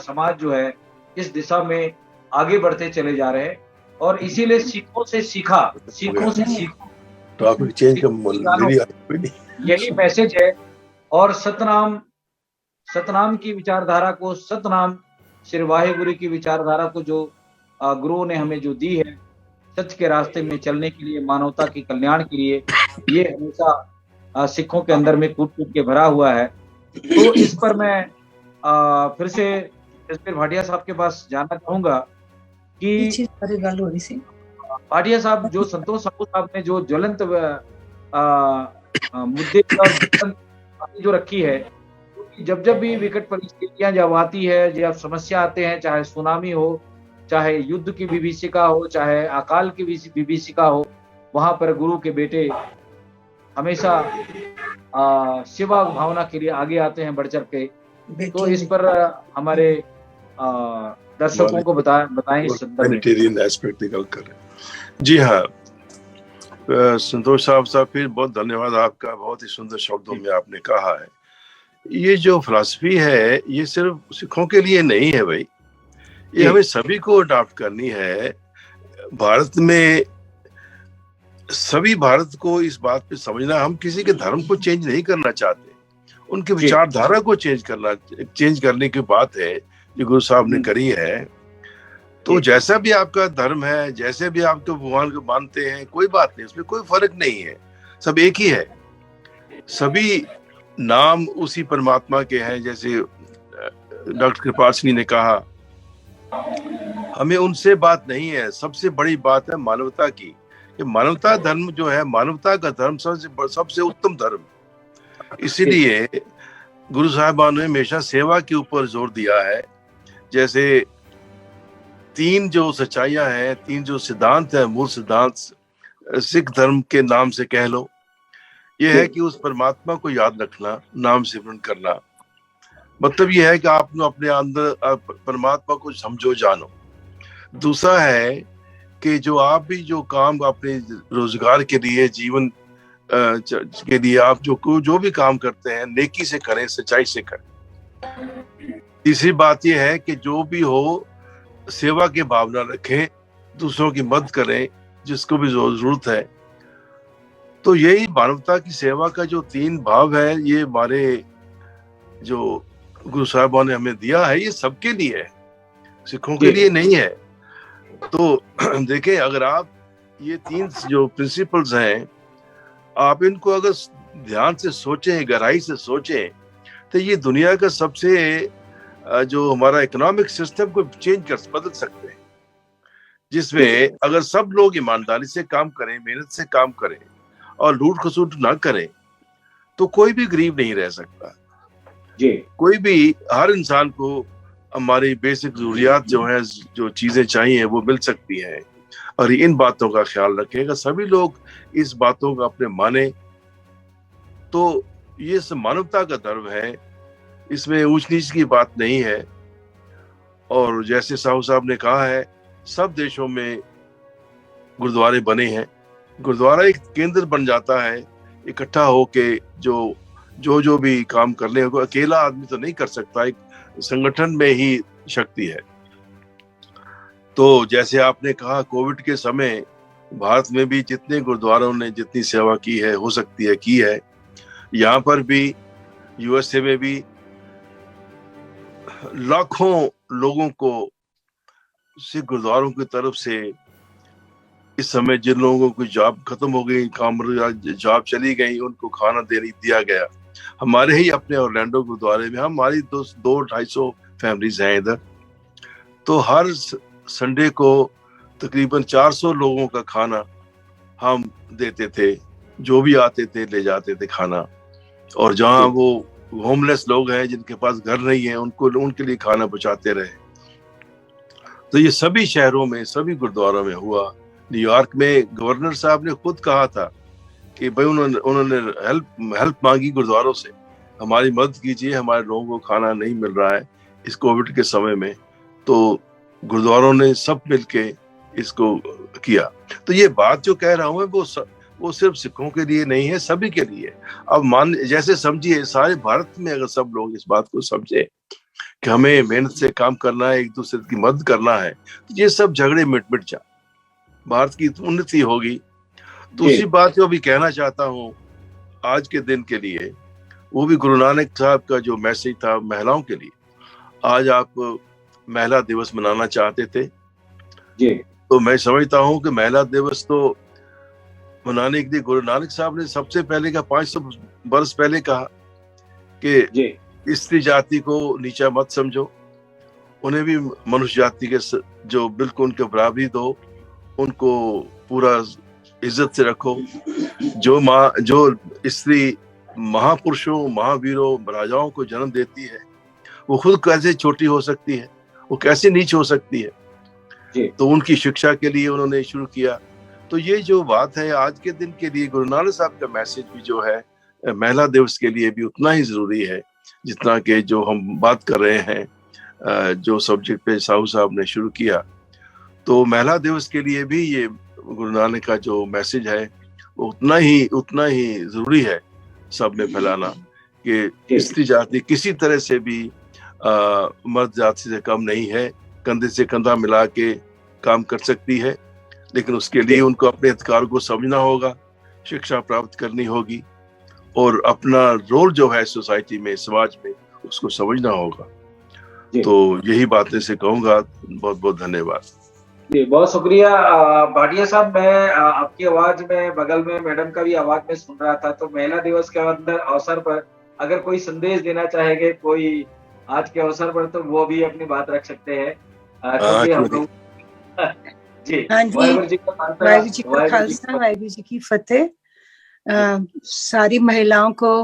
समाज जो है इस दिशा में आगे बढ़ते चले जा रहे हैं। और इसीलिए सिखों से सीखा, सिखों से सीखो, टॉपिक चेंज का यही मैसेज है। और सतनाम की विचारधारा को, सतनाम श्री वाहेगुरु की विचारधारा को जो गुरुओं ने हमें जो दी है, सच के रास्ते में चलने के लिए, मानवता के कल्याण के लिए, ये हमेशा सिखों के अंदर में कूट कूट के भरा हुआ है। तो इस पर मैं फिर से जसबीर भाटिया साहब के पास जानना चाहूंगा कि भाटिया साहब, जो संतोष साहब ने जो ज्वलंत मुद्दे पर जो रखी है, जब भी विकट परिस्थितियां जब आती है, जब समस्या आते हैं, चाहे सुनामी हो, चाहे युद्ध की विभीषिका हो, चाहे अकाल की विभीषिका हो, वहां पर गुरु के बेटे हमेशा सेवा भावना के लिए आगे आते हैं बढ़ चढ़ के। तो इस पर हमारे दर्शकों को बताएं इस संदर्भ में। ह्यूमैनिटेरियन एस्पेक्ट निकल कर। जी हाँ, संतोष साहब फिर बहुत धन्यवाद आपका, बहुत ही सुंदर शब्दों में आपने कहा है। ये जो फिलॉसफी है ये सिर्फ सिखों के लिए नहीं है भाई, ये हमें सभी को अडॉप्ट करनी है। भारत में सभी भारत को इस बात पे समझना, हम किसी के धर्म को चेंज नहीं करना चाहते, उनके विचारधारा को चेंज करने की बात है जो गुरु साहब ने करी है। तो जैसा भी आपका धर्म है, जैसे भी आप तो भगवान को मानते हैं, कोई बात नहीं, उसमें कोई फर्क नहीं है, सब एक ही है, सभी नाम उसी परमात्मा के हैं। जैसे डॉक्टर कृपाल सिंह ने कहा, हमें उनसे बात नहीं है, सबसे बड़ी बात है मानवता की। कि मानवता धर्म जो है, मानवता का धर्म सबसे उत्तम धर्म। इसीलिए गुरु साहिबान ने हमेशा सेवा के ऊपर जोर दिया है। जैसे 3 जो सच्चाइयां हैं, 3 जो सिद्धांत है, मूल सिद्धांत सिख धर्म के नाम से कह लो, ये है कि उस परमात्मा को याद रखना, नाम सिमरन करना। मतलब ये है कि आप अपने अंदर परमात्मा को समझो, जानो। दूसरा है कि जो आप भी जो काम अपने रोजगार के लिए, जीवन के लिए आप जो भी काम करते हैं, नेकी से करें, सच्चाई से करें। तीसरी बात यह है कि जो भी हो सेवा की भावना रखें, दूसरों की मदद करें जिसको भी जरूरत है। तो यही मानवता की सेवा का जो 3 भाव है, ये हमारे जो गुरु साहिबान ने हमें दिया है, ये सबके लिए है, सिखों के लिए नहीं है। तो देखें, अगर आप ये 3 जो प्रिंसिपल्स हैं, आप इनको अगर ध्यान से सोचें, गहराई से सोचें, तो ये दुनिया का सबसे जो हमारा इकोनॉमिक सिस्टम को बदल सकते हैं, जिसमें अगर सब लोग ईमानदारी से काम करें, मेहनत से काम करें और लूट खसूट ना करें, तो कोई भी गरीब नहीं रह सकता जी। कोई भी, हर इंसान को हमारी बेसिक जरूरियात जो है, जो चीजें चाहिए वो मिल सकती हैं। और इन बातों का ख्याल रखेगा, सभी लोग इस बातों का अपने माने, तो ये मानवता का धर्म है, इसमें ऊंच नीच की बात नहीं है। और जैसे साहू साहब ने कहा है, सब देशों में गुरुद्वारे बने हैं। गुरुद्वारा एक केंद्र बन जाता है, इकट्ठा होके जो भी काम करने को, अकेला आदमी तो नहीं कर सकता, एक संगठन में ही शक्ति है। तो जैसे आपने कहा, कोविड के समय भारत में भी जितने गुरुद्वारों ने जितनी सेवा की है, हो सकती है की है। यहाँ पर भी, यूएसए में भी लाखों लोगों को सिख गुरुद्वारों की तरफ से, इस समय जिन लोगों की जॉब खत्म हो गई, काम जॉब चली गई, उनको खाना दिया गया। हमारे ही अपने ऑरलैंडो गुरुद्वारे में हमारी 200-250 फैमिलीज हैं इधर, तो हर संडे को तकरीबन 400 लोगों का खाना हम देते थे, जो भी आते थे ले जाते थे खाना। और जहाँ वो होमलेस लोग हैं, जिनके पास घर नहीं है, उनके लिए खाना पहुंचाते रहे। तो ये सभी शहरों में, सभी गुरुद्वारों में हुआ। न्यूयॉर्क में गवर्नर साहब ने खुद कहा था कि भाई उन्होंने हेल्प मांगी गुरुद्वारों से, हमारी मदद कीजिए, हमारे लोगों को खाना नहीं मिल रहा है इस कोविड के समय में। तो गुरुद्वारों ने सब मिलके इसको किया। तो ये बात जो कह रहा हूँ वो सिर्फ सिखों के लिए नहीं है, सभी के लिए। अब जैसे समझिए, सारे भारत में अगर सब लोग इस बात को समझे कि हमें मेहनत से काम करना है, एक दूसरे की मदद करना है, तो ये सब झगड़े मिट जाए, भारत की उन्नति होगी। दूसरी बात जो अभी कहना चाहता हूँ आज के दिन के लिए, वो भी गुरु नानक साहब का जो मैसेज था महिलाओं के लिए। आज आप महिला दिवस मनाना चाहते थे जी। तो मैं समझता हूँ कि महिला दिवस तो मनाने के लिए गुरु नानक साहब ने सबसे पहले का 500 वर्ष पहले कहा कि स्त्री जाति को नीचा मत समझो, उन्हें भी मनुष्य जाति के जो बिल्कुल उनके बराबरी दो, उनको पूरा इज्जत से रखो। जो स्त्री महापुरुषों, महावीरों, राजाओं को जन्म देती है, वो खुद कैसे छोटी हो सकती है, वो कैसे नीच हो सकती है। जी तो उनकी शिक्षा के लिए उन्होंने शुरू किया। तो ये जो बात है आज के दिन के लिए, गुरु नानक साहब का मैसेज भी जो है महिला दिवस के लिए भी उतना ही जरूरी है जितना कि जो हम बात कर रहे हैं, जो सब्जेक्ट पे साहू साहब ने शुरू किया। तो महिला दिवस के लिए भी ये गुरु नानक का जो मैसेज है वो उतना ही जरूरी है सब में फैलाना, कि स्त्री जाति किसी तरह से भी मर्द जाति से कम नहीं है, कंधे से कंधा मिला के काम कर सकती है, लेकिन उसके लिए उनको अपने अधिकार को समझना होगा, शिक्षा प्राप्त करनी होगी और अपना रोल जो है सोसाइटी में, समाज में, उसको समझना होगा। तो यही बातें से कहूंगा। बहुत बहुत धन्यवाद जी, बहुत शुक्रिया भाटिया साहब। मैं आपकी आवाज में बगल में मैडम का भी आवाज में सुन रहा था। तो महिला दिवस के अंदर अवसर पर अगर कोई संदेश देना चाहेंगे कोई आज के अवसर पर, तो वो भी अपनी बात रख सकते हैं, क्योंकि हम लोग जी, हाँ जी, वाहिगुरु जी का खालसा, वाहिगुरु जी की फतेह। सारी महिलाओं को,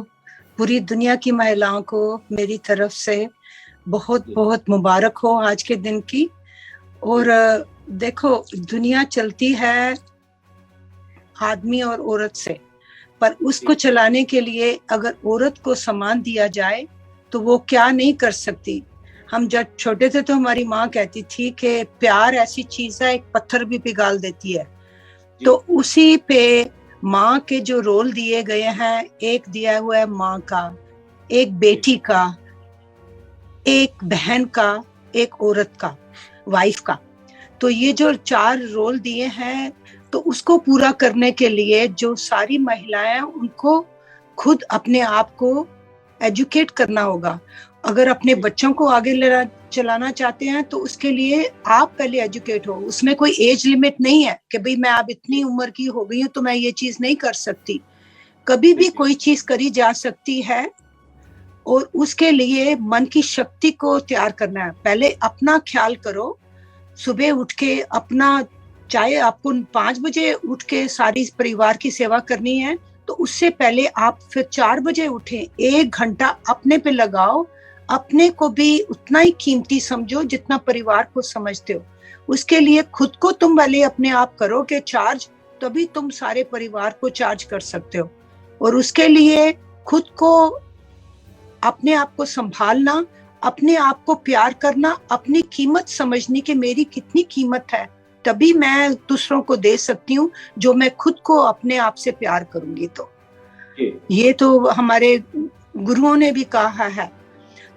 पूरी दुनिया की महिलाओं को मेरी तरफ से बहुत बहुत मुबारक हो आज के दिन की। और देखो, दुनिया चलती है आदमी और औरत से, पर उसको चलाने के लिए अगर औरत को सम्मान दिया जाए तो वो क्या नहीं कर सकती। हम जब छोटे थे तो हमारी माँ कहती थी कि प्यार ऐसी चीज है, एक पत्थर भी पिघाल देती है। तो उसी पे माँ के जो रोल दिए गए हैं, एक दिया हुआ है माँ का, एक बेटी का, एक बहन का, एक औरत का, वाइफ का। तो ये जो 4 रोल दिए हैं, तो उसको पूरा करने के लिए जो सारी महिलाएं, उनको खुद अपने आप को एजुकेट करना होगा। अगर अपने बच्चों को आगे चलाना चाहते हैं तो उसके लिए आप पहले एजुकेट हो। उसमें कोई एज लिमिट नहीं है कि भाई मैं अब इतनी उम्र की हो गई हूँ तो मैं ये चीज नहीं कर सकती। कभी भी कोई चीज करी जा सकती है, और उसके लिए मन की शक्ति को तैयार करना है। पहले अपना ख्याल करो, सुबह उठ के अपना, चाहे आपको 5 बजे उठ के सारी परिवार की सेवा करनी है तो उससे पहले आप फिर 4 बजे उठें, 1 घंटा अपने पे लगाओ। अपने को भी उतना ही कीमती समझो जितना परिवार को समझते हो। उसके लिए खुद को तुम पहले अपने आप करो कि चार्ज, तभी तुम सारे परिवार को चार्ज कर सकते हो। और उसके लिए खुद को, अपने आप को संभालना, अपने आप को प्यार करना, अपनी कीमत समझनी कि मेरी कितनी कीमत है, तभी मैं दूसरों को दे सकती हूँ जो मैं खुद को अपने आप से प्यार करूंगी। तो ये तो हमारे गुरुओं ने भी कहा है।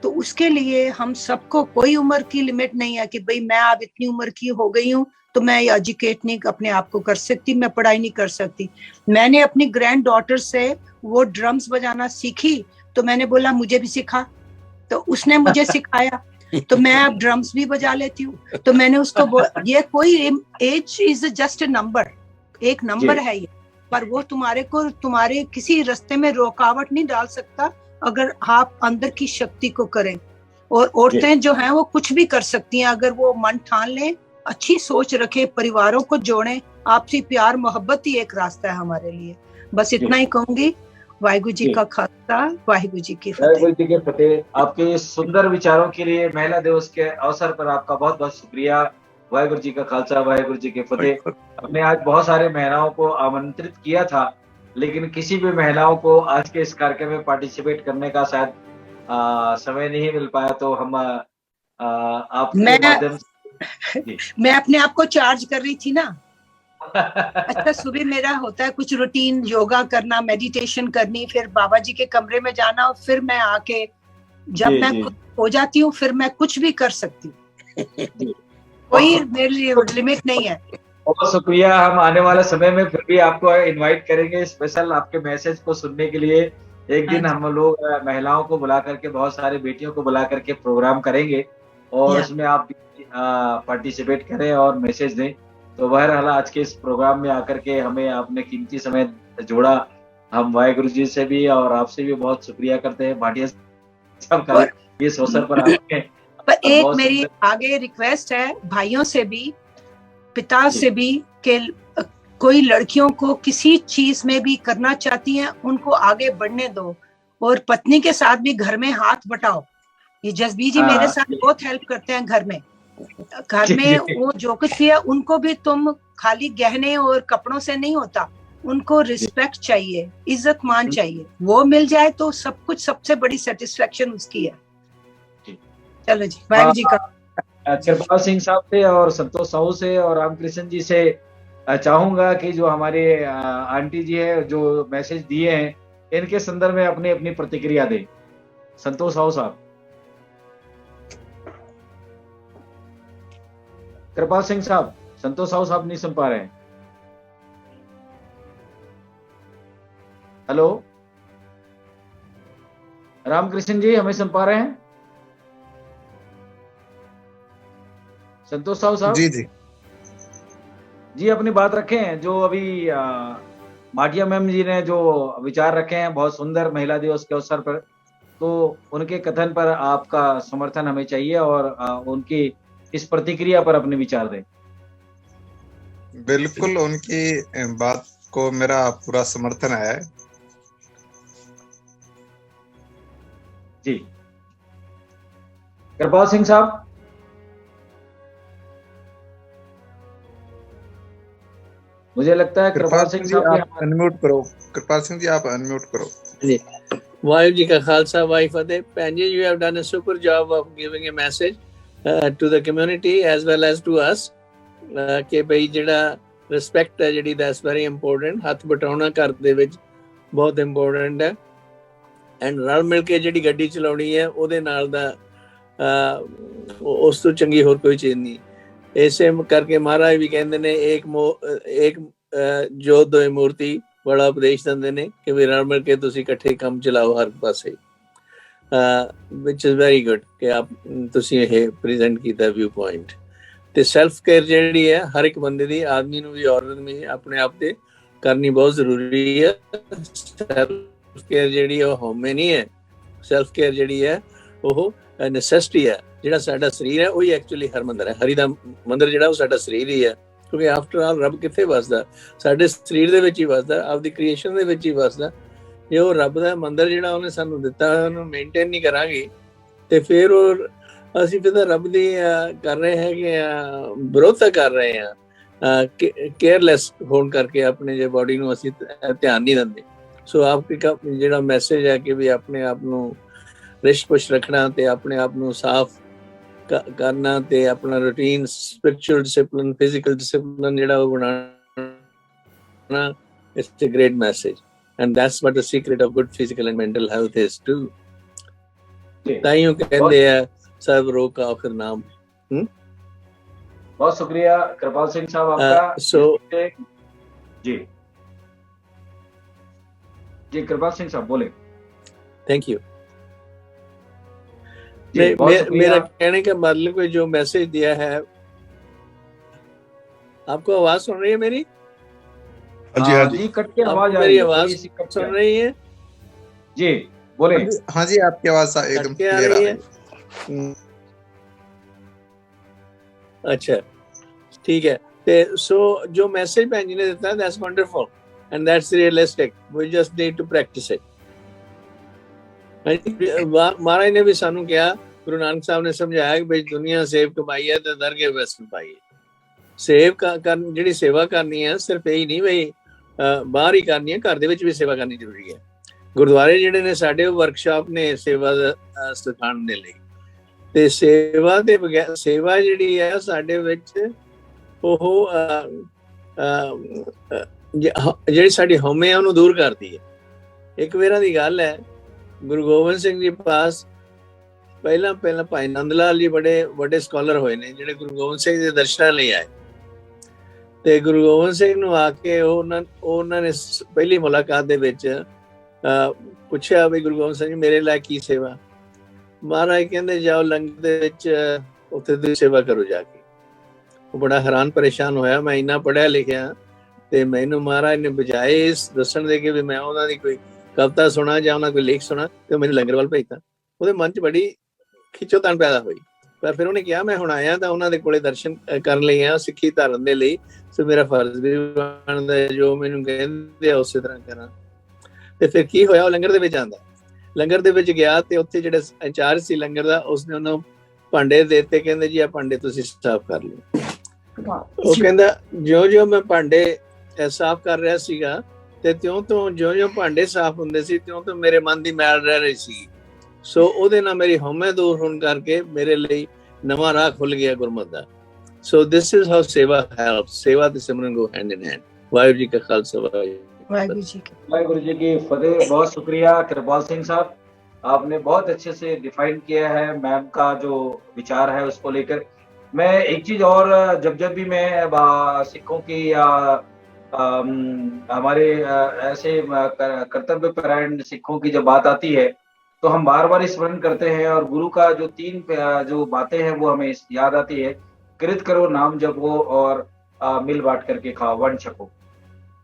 तो उसके लिए हम सबको, कोई उम्र की लिमिट नहीं है कि भाई मैं अब इतनी उम्र की हो गई हूँ तो मैं एजुकेट नहीं अपने आप को कर सकती, मैं पढ़ाई नहीं कर सकती। मैंने अपनी ग्रैंड डॉटर से वो ड्रम्स बजाना सीखी तो मैंने बोला मुझे भी सिखा, तो उसने मुझे सिखाया, तो मैं अब ड्रम्स भी बजा लेती हूँ। तो मैंने उसको ये कोई age is just a number, एक नंबर है ये, पर वो तुम्हारे किसी रास्ते में रुकावट नहीं डाल सकता अगर आप अंदर की शक्ति को करें। और औरतें जो हैं वो कुछ भी कर सकती हैं अगर वो मन ठान लें, अच्छी सोच रखे, परिवारों को जोड़ें। आपसी प्यार मोहब्बत ही एक रास्ता है हमारे लिए। बस इतना ही कहूंगी। वाहिगुरु जी का खालसा, वाहिगुरु जी की फतेह। वाहिगुरु जी की फतेह। आपके सुंदर विचारों के लिए महिला दिवस के अवसर पर आपका बहुत बहुत शुक्रिया। वाहिगुरु जी का खालसा, वाहिगुरु जी की फतेह। हमने आज बहुत सारे महिलाओं को आमंत्रित किया था, लेकिन किसी भी महिलाओं को आज के इस कार्यक्रम में पार्टिसिपेट करने का शायद समय नहीं मिल पाया। तो हम आपके माध्यम से मैं अपने आप को चार्ज कर रही थी ना। अच्छा, सुबह मेरा होता है कुछ रूटीन, योगा करना, मेडिटेशन करनी, फिर बाबा जी के कमरे में जाना, और फिर मैं आके जब मैं खुद हो जाती हूँ फिर मैं कुछ भी कर सकती हूँ। कोई मेरे लिए लिमिट नहीं है। बहुत शुक्रिया। हम आने वाले समय में फिर भी आपको इनवाइट करेंगे स्पेशल आपके मैसेज को सुनने के लिए। एक दिन हम लोग महिलाओं को बुला करके, बहुत सारे बेटियों को बुला करके प्रोग्राम करेंगे और उसमें आप पार्टिसिपेट करें और मैसेज दें। तो बहरहाल आज के इस प्रोग्राम में आकर के हमें आपने कीमती समय जोड़ा। हम वाहिगुरु जी से भी और आपसे भी बहुत शुक्रिया करते हैं भाटिया साहब का इस अवसर पर आपके। पर एक मेरी आगे रिक्वेस्ट है भाइयों से भी, पिता से भी, कि कोई लड़कियों को किसी चीज में भी करना चाहती हैं उनको आगे बढ़ने दो, और पत्नी के साथ भी घर में हाथ बटाओ। ये जसबी जी मेरे साथ बहुत हेल्प करते हैं घर में। घर में वो जो कुछ भी है उनको भी तुम खाली गहने और कपड़ों से नहीं होता, उनको रिस्पेक्ट चाहिए, इज्जत मान चाहिए, वो मिल जाए तो सब कुछ, सबसे बड़ी सेटिस्फेक्शन उसकी है। चलो जी, वाहिगुरू जी का। कृपाल सिंह साहब से और संतोष साहू से और रामकृष्ण जी से चाहूंगा कि जो हमारे आंटी जी है जो मैसेज दिए हैं, इनके संदर्भ में अपनी अपनी प्रतिक्रिया दें। संतोष साहू साहब। कृपाल सिंह साहब, संतोष साहू साहब नहीं सुन पा रहे हैं। हेलो रामकृष्ण जी, हमें सुन पा रहे हैं? संतोष साहू साहब जी जी जी, अपनी बात रखें। जो अभी भाटिया मैम जी ने जो विचार रखे हैं बहुत सुंदर महिला दिवस के अवसर पर, तो उनके कथन पर आपका समर्थन हमें चाहिए और उनकी इस प्रतिक्रिया पर अपने विचार दें। बिल्कुल, उनकी बात को मेरा पूरा समर्थन है। जी, कृपाल सिंह साहब। मुझे लगता है कृपाल सिंह साहब आप अनम्यूट करो। कृपाल सिंह जी, आप अनम्यूट करो। जी, वाहिगुरू जी का खालसा, वाहि फतेह। भैन जी, you have done a super job of giving a message to the community as well as to us ਕਿ ਭਈ ਜਿਹੜਾ ਰਿਸਪੈਕਟ ਹੈ ਜਿਹੜੀ that's very important। ਹੱਥ ਬਟਾਉਣਾ ਘਰ ਦੇ ਵਿੱਚ ਬਹੁਤ ਇੰਪੋਰਟੈਂਟ ਹੈ, ਐਂਡ ਰਲ ਮਿਲ ਕੇ ਜਿਹੜੀ ਗੱਡੀ ਚਲਾਉਣੀ ਹੈ ਉਹਦੇ ਨਾਲ ਦਾ ਉਸ ਤੋਂ ਚੰਗੀ ਹੋਰ ਕੋਈ ਚੀਜ਼ ਨਹੀਂ। ਇਸੇ ਕਰਕੇ ਮਹਾਰਾਜ ਵੀ ਕਹਿੰਦੇ ਨੇ ਇੱਕ ਜੋਤ ਦੋਏ ਮੂਰਤੀ, ਬੜਾ ਉਪਦੇਸ਼ ਦਿੰਦੇ ਨੇ ਕਿ ਵੀ ਰਲ ਮਿਲ ਕੇ ਤੁਸੀਂ ਇਕੱਠੇ ਕੰਮ ਚਲਾਓ ਹਰ ਪਾਸੇ, ਵਿਚ ਇਜ਼ ਵੈਰੀ ਗੁੱਡ ਕਿ ਆਪ ਤੁਸੀਂ ਇਹ ਪ੍ਰੈਜ਼ੈਂਟ ਕੀਤਾ ਵਿਊ ਪੁਆਇੰਟ। ਤੇ ਸੈਲਫ ਕੇਅਰ ਜਿਹੜੀ ਹੈ ਹਰ ਇੱਕ ਬੰਦੇ ਦੀ, ਆਦਮੀ ਨੂੰ ਵੀ ਔਰਤ ਨੂੰ ਵੀ ਆਪਣੇ ਆਪ ਤੇ ਕਰਨੀ ਬਹੁਤ ਜ਼ਰੂਰੀ ਹੈ। ਸੈਲਫ ਕੇਅਰ ਜਿਹੜੀ ਉਹ ਹੋਮੇ ਨਹੀਂ ਹੈ, ਸੈਲਫ ਕੇਅਰ ਜਿਹੜੀ ਹੈ ਉਹ ਨੈਸੈਸਿਟੀ ਹੈ। ਜਿਹੜਾ ਸਾਡਾ ਸਰੀਰ ਹੈ ਉਹੀ ਐਕਚੁਅਲੀ ਹਰਮੰਦਰ ਹੈ। ਹਰੀ ਦਾ ਮੰਦਰ ਜਿਹੜਾ ਉਹ ਸਾਡਾ ਸਰੀਰ ਹੀ ਹੈ, ਕਿਉਂਕਿ ਆਫਟਰ ਆਲ ਰੱਬ ਕਿੱਥੇ ਵਸਦਾ? ਸਾਡੇ ਸਰੀਰ ਦੇ ਵਿੱਚ ਹੀ ਵਸਦਾ, ਆਪਦੀ ਕ੍ਰੀਏਸ਼ਨ ਦੇ ਵਿੱਚ ਹੀ ਵਸਦਾ। ਜੇ ਉਹ ਰੱਬ ਦਾ ਮੰਦਰ ਜਿਹੜਾ ਉਹਨੇ ਸਾਨੂੰ ਦਿੱਤਾ ਉਹਨੂੰ ਮੇਨਟੇਨ ਨਹੀਂ ਕਰਾਂਗੇ ਤੇ ਫਿਰ ਉਹ ਅਸੀਂ ਫਿਰ ਤਾਂ ਰੱਬ ਦੀ ਕਰ ਰਹੇ ਹੈਗੇ ਵਿਰੋਧਤਾ ਕਰ ਰਹੇ ਹਾਂ, ਕੇਅਰਲੈਸ ਹੋਣ ਕਰਕੇ ਆਪਣੇ ਜੇ ਬਾਡੀ ਨੂੰ ਅਸੀਂ ਧਿਆਨ ਨਹੀਂ ਦਿੰਦੇ। ਸੋ ਆਪ ਜਿਹੜਾ ਮੈਸੇਜ ਹੈ ਕਿ ਵੀ ਆਪਣੇ ਆਪ ਨੂੰ ਰਿਸ਼ ਪੁਸ਼ ਰੱਖਣਾ ਤੇ ਆਪਣੇ ਆਪ ਨੂੰ ਸਾਫ਼ ਕਰਨਾ ਤੇ ਆਪਣਾ routine, spiritual discipline, physical discipline ਜਿਹੜਾ ਉਹ ਬਣਾਉਣਾ, it's a great message and that's what the secret of good physical and mental health is to. ਤਾਈਓ ਕਹਿੰਦੇ ਆ सब रोग का आखिर नाम। बहुत शुक्रिया कृपाल सिंह साहब आपका। जी जी, कृपाल सिंह साहब बोले। Thank you. मेरा कहने का मतलब है जो मैसेज दिया है, आपको आवाज सुन रही है मेरी? हाँ जी, कट के आवाज आ रही है। आवाज सुन रही है? जी बोले। हाँ जी, आपकी आवाज एकदम क्लियर आ रही है। अच्छा, ठीक है। ते सो जो मैसेज भैन जी ने दिता, that's wonderful and that's realistic, we just need to practice it. महाराज ने भी सानू क्या, गुरु नानक साहब ने समझाया कि भाई दुनिया सेव कमाई है ते दरगे वैसन पाई है। सेव कर जिहड़ी सेवा करनी है सिर्फ यही नहीं भाई बाहर ही करनी है, घर दे विच भी सेवा करनी जरूरी है। गुरुद्वारे जिहड़े ने साडे वर्कशॉप ने सेवा सिखाउण दे लई ਤੇ ਸੇਵਾ ਦੇ ਬਗੈਰ, ਸੇਵਾ ਜਿਹੜੀ ਹੈ ਸਾਡੇ ਵਿੱਚ ਉਹ ਜਿਹੜੀ ਸਾਡੀ ਹਉਮੈ ਹੈ ਉਹਨੂੰ ਦੂਰ ਕਰਦੀ ਹੈ। ਇੱਕ ਵੇਰਾਂ ਦੀ ਗੱਲ ਹੈ, ਗੁਰੂ ਗੋਬਿੰਦ ਸਿੰਘ ਜੀ ਪਾਸ ਪਹਿਲਾਂ ਭਾਈ ਨੰਦ ਲਾਲ ਜੀ ਬੜੇ ਵੱਡੇ ਸਕਾਲਰ ਹੋਏ ਨੇ ਜਿਹੜੇ ਗੁਰੂ ਗੋਬਿੰਦ ਸਿੰਘ ਦੇ ਦਰਸ਼ਨਾਂ ਲਈ ਆਏ ਤੇ ਗੁਰੂ ਗੋਬਿੰਦ ਸਿੰਘ ਨੂੰ ਆ ਕੇ ਉਹਨਾਂ ਨੇ ਪਹਿਲੀ ਮੁਲਾਕਾਤ ਦੇ ਵਿੱਚ ਪੁੱਛਿਆ ਵੀ ਗੁਰੂ ਗੋਬਿੰਦ ਸਿੰਘ ਜੀ ਮੇਰੇ ਲਈ ਕੀ ਸੇਵਾ? ਮਹਾਰਾਜ ਕਹਿੰਦੇ ਜਾਓ ਲੰਗਰ ਦੇ ਵਿੱਚ ਉੱਥੇ ਦੀ ਸੇਵਾ ਕਰੋ ਜਾ ਕੇ। ਉਹ ਬੜਾ ਹੈਰਾਨ ਪਰੇਸ਼ਾਨ ਹੋਇਆ, ਮੈਂ ਇੰਨਾ ਪੜ੍ਹਿਆ ਲਿਖਿਆ ਤੇ ਮੈਨੂੰ ਮਹਾਰਾਜ ਨੇ ਬਜਾਏ ਇਸ ਦੱਸਣ ਦੇ ਕਿ ਵੀ ਮੈਂ ਉਹਨਾਂ ਦੀ ਕੋਈ ਕਵਿਤਾ ਸੁਣਾ ਜਾਂ ਉਹਨਾਂ ਕੋਈ ਲੇਖ ਸੁਣਾ ਤੇ ਮੈਨੂੰ ਲੰਗਰ ਵੱਲ ਭੇਜਤਾ। ਉਹਦੇ ਮਨ 'ਚ ਬੜੀ ਖਿੱਚੋਤਾਣ ਪੈਦਾ ਹੋਈ, ਪਰ ਫਿਰ ਉਹਨੇ ਕਿਹਾ ਮੈਂ ਹੁਣ ਆਇਆ ਤਾਂ ਉਹਨਾਂ ਦੇ ਕੋਲੇ ਦਰਸ਼ਨ ਕਰਨ ਲਈ ਆ, ਸਿੱਖੀ ਧਾਰਨ ਦੇ ਲਈ, ਸੋ ਮੇਰਾ ਫਰਜ਼ ਵੀ ਬਣਦਾ ਜੋ ਮੈਨੂੰ ਕਹਿੰਦੇ ਆ ਉਸੇ ਤਰ੍ਹਾਂ ਕਰਾਂ। ਤੇ ਫਿਰ ਕੀ ਹੋਇਆ, ਉਹ ਲੰਗਰ ਦੇ ਵਿੱਚ ਆਉਂਦਾ। ਲੰਗਰ ਦੇ ਵਿੱਚ ਗਿਆ ਤੇ ਉੱਥੇ ਜਿਹੜਾ ਇੰਚਾਰਜ ਸੀ ਲੰਗਰ ਦਾ, ਉਸਨੇ ਉਹਨੂੰ ਭਾਂਡੇ ਦੇਤੇ, ਕਹਿੰਦੇ ਜੀ ਆ ਭਾਂਡੇ ਤੁਸੀਂ ਸਾਫ਼ ਕਰ ਲਓ। ਉਹ जी ਕਹਿੰਦਾ ਜਿਉਂ-ਜਿਉਂ ਮੈਂ ਭਾਂਡੇ ਸਾਫ਼ ਕਰ ਰਿਹਾ ਸੀਗਾ ਤੇ ਤਿਉਂ ਤੋਂ ਜਿਉਂ-ਜਿਉਂ ਭਾਂਡੇ ਸਾਫ਼ ਹੁੰਦੇ ਸੀ ਤਿਉਂ ਤੋਂ ਮੇਰੇ ਮਨ ਦੀ ਮੈਲ ਰਹਿ ਰਹੀ ਸੀ। ਸੋ ਉਹਦੇ ਨਾਲ ਮੇਰੀ ਹਉਮੈ ਦੂਰ ਹੋਣ ਕਰਕੇ ਮੇਰੇ ਲਈ ਨਵਾਂ ਰਾਹ ਖੁੱਲ ਗਿਆ ਗੁਰਮਤਿ ਦਾ। ਸੋ ਦਿਸ ਇਜ਼ ਹਾਊ ਸੇਵਾ ਹੈਲਪਸ। ਸੇਵਾ ਤੇ ਸਿਮਰਨ ਗੋ hand in hand. Waheguru ji का खालसा वाहिगुरु जी की वाहिगुरु जी की फतेह। बहुत शुक्रिया कृपाल सिंह साहब, आपने बहुत अच्छे से डिफाइन किया है मैम का जो विचार है उसको लेकर। मैं एक चीज और, जब जब भी मैं सिखों की या हमारे ऐसे कर्तव्य परायण सिखों की जब बात आती है तो हम बार बार स्मरण करते हैं और गुरु का जो तीन जो बातें हैं वो हमें याद आती है। कृत करो, नाम जपो और मिल बांट करके खाओ, वंड छको।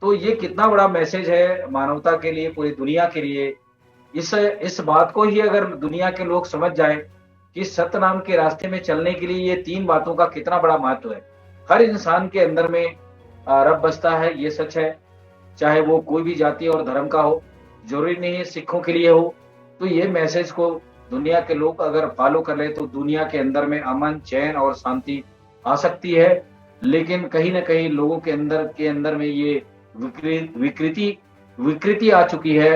तो ये कितना बड़ा मैसेज है मानवता के लिए, पूरी दुनिया के लिए। इस बात को ही अगर दुनिया के लोग समझ जाएं कि सत्य नाम के रास्ते में चलने के लिए ये तीन बातों का कितना बड़ा महत्व है। हर इंसान के अंदर में रब बसता है, ये सच है, चाहे वो कोई भी जाति और धर्म का हो, जरूरी नहीं है सिखों के लिए हो। तो ये मैसेज को दुनिया के लोग अगर फॉलो कर ले तो दुनिया के अंदर में अमन, चैन और शांति आ सकती है। लेकिन कहीं ना कहीं लोगों के अंदर में ये विकृति आ चुकी है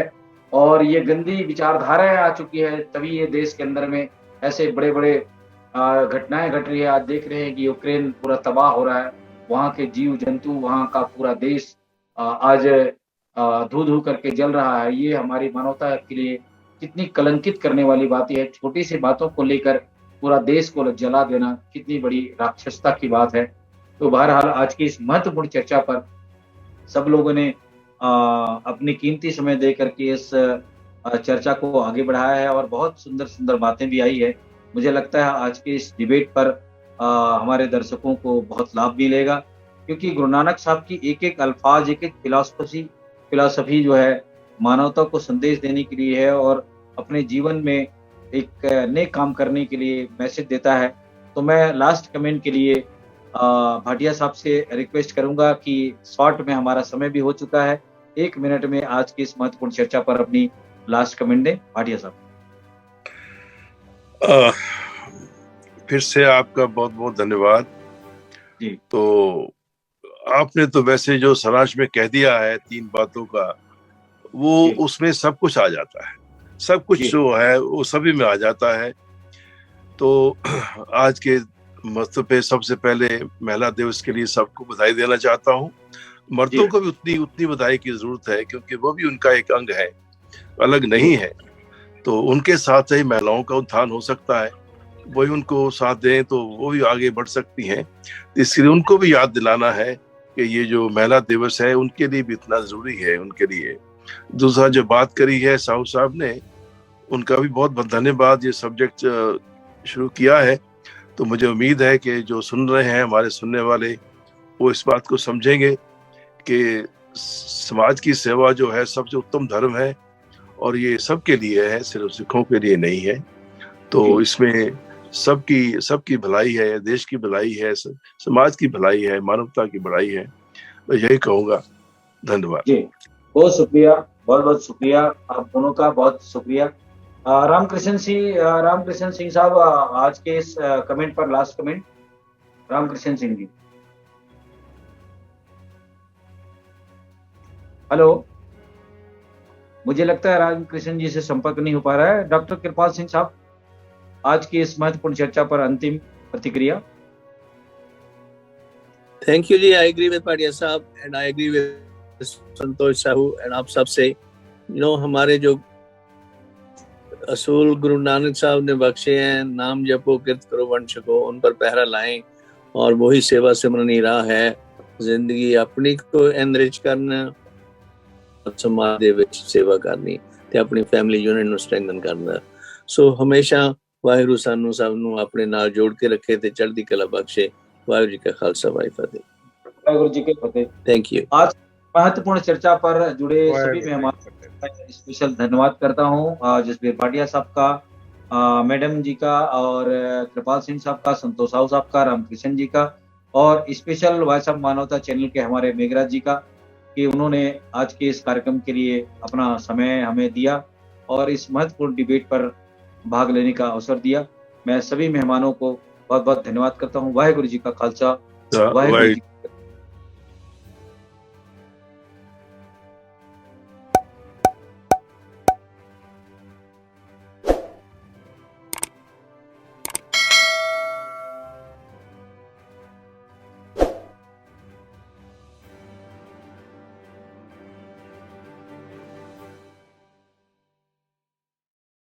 और ये गंदी विचारधाराएं आ चुकी है, तभी ये देश के अंदर में ऐसे बड़े बड़े घटनाएं घट रही है। आज देख रहे हैं कि यूक्रेन पूरा तबाह हो रहा है, वहाँ के जीव जंतु, वहाँ का पूरा देश आज धू धू करके जल रहा है। ये हमारी मानवता के लिए कितनी कलंकित करने वाली बात है। छोटी सी बातों को लेकर पूरा देश को जला देना कितनी बड़ी राक्षसता की बात है। तो बहरहाल आज की इस महत्वपूर्ण चर्चा पर सब लोगों ने अपनी कीमती समय दे करके इस चर्चा को आगे बढ़ाया है और बहुत सुंदर सुंदर बातें भी आई है। मुझे लगता है आज के इस डिबेट पर हमारे दर्शकों को बहुत लाभ मिलेगा, क्योंकि गुरु नानक साहब की एक एक अल्फाज, एक एक फिलॉसफी जो है मानवता को संदेश देने के लिए है और अपने जीवन में एक नेक काम करने के लिए मैसेज देता है। तो मैं लास्ट कमेंट के लिए भाटिया साहब से रिक्वेस्ट करूंगा कि शॉर्ट में हमारा समय भी हो चुका है, 1 मिनट में आज की इस महत्वपूर्ण चर्चा पर अपनी लास्ट कमेंट दें। भाटिया साहब। फिर से आपका बहुत बहुत धन्यवाद जी। तो आपने तो वैसे जो सारांश में कह दिया है 3 बातों का, वो उसमें सब कुछ आ जाता है, सब कुछ जो है वो सभी में आ जाता है। तो आज के मौके पे सबसे पहले महिला दिवस के लिए सबको बधाई देना चाहता हूँ। मर्दों को भी उतनी बधाई की जरूरत है, क्योंकि वो भी उनका एक अंग है, अलग नहीं है। तो उनके साथ ही महिलाओं का उत्थान हो सकता है, वही उनको साथ दें तो वो भी आगे बढ़ सकती हैं। इसलिए उनको भी याद दिलाना है कि ये जो महिला दिवस है उनके लिए भी इतना जरूरी है उनके लिए। दूसरा जो बात करी है साहू साहब ने, उनका भी बहुत बहुत धन्यवाद। ये सब्जेक्ट शुरू किया है तो मुझे उम्मीद है कि जो सुन रहे हैं हमारे सुनने वाले, वो इस बात को समझेंगे कि समाज की सेवा जो है सबसे उत्तम धर्म है और ये सबके लिए है, सिर्फ सिखों के लिए नहीं है। तो इसमें सबकी भलाई है, देश की भलाई है, समाज की भलाई है, मानवता की भलाई है। मैं यही कहूँगा। धन्यवाद जी, बहुत शुक्रिया, बहुत बहुत शुक्रिया आप दोनों का, बहुत शुक्रिया। रामकृष्ण सिंह साहब, आज के इस कमेंट पर last comment. Ramakrishna Singh ji, hello. मुझे लगता है रामकृष्ण जी से संपर्क नहीं हो पा रहा है। डॉक्टर कृपाल सिंह साहब, आज की इस महत्वपूर्ण चर्चा पर अंतिम प्रतिक्रिया। थैंक यू जी। I agree with Patia Sahab and I agree with Santosh Sahu and आप सबसे। हमारे जो असूल गुरु नानक साहब ने बख्शे हैं, नाम जपो किरत करो वंड छको, उन पर पहरा लाएं और वही सेवा सिमरनी राह है। जिंदगी अपनी को एनरिच करना, समाज ਦੇ ਵਿੱਚ ਸੇਵਾ ਕਰਨੀ ਤੇ ਆਪਣੀ ਫੈਮਿਲੀ ਯੂਨਿਟ ਨੂੰ ਸਟਰੈਂਥਨ ਕਰਨਾ। ਸੋ ਹਮੇਸ਼ਾ ਵਾਹਿਗੁਰੂ ਸਾਨੂੰ ਸਭ ਨੂੰ ਆਪਣੇ ਨਾਲ ਜੋੜ ਕੇ ਰੱਖੇ ਤੇ ਚੜ੍ਹਦੀ ਕਲਾ ਬਖਸ਼ੇ। ਵਾਹਿਗੁਰੂ ਜੀ ਕਾ ਖਾਲਸਾ ਵਾਹਿਗੁਰੂ ਫਤਿਹ। वाहिगुरु जी के फतेह। Thank you. आज महत्वपूर्ण चर्चा पर जुड़े सभी मेहमान स्पेशल धन्यवाद करता हूँ। जसबीर भाटिया साहब का, मैडम जी का, और कृपाल सिंह साहब का, संतोष साहू साहब का, रामकृष्ण जी का, और स्पेशल वॉइस ऑफ मानवता चैनल के हमारे मेघराज जी का, कि उन्होंने आज के इस कार्यक्रम के लिए अपना समय हमें दिया और इस महत्वपूर्ण डिबेट पर भाग लेने का अवसर दिया। मैं सभी मेहमानों को बहुत बहुत धन्यवाद करता हूँ। वाहेगुरु जी का खालसा, वाहेगुरु वाहे जी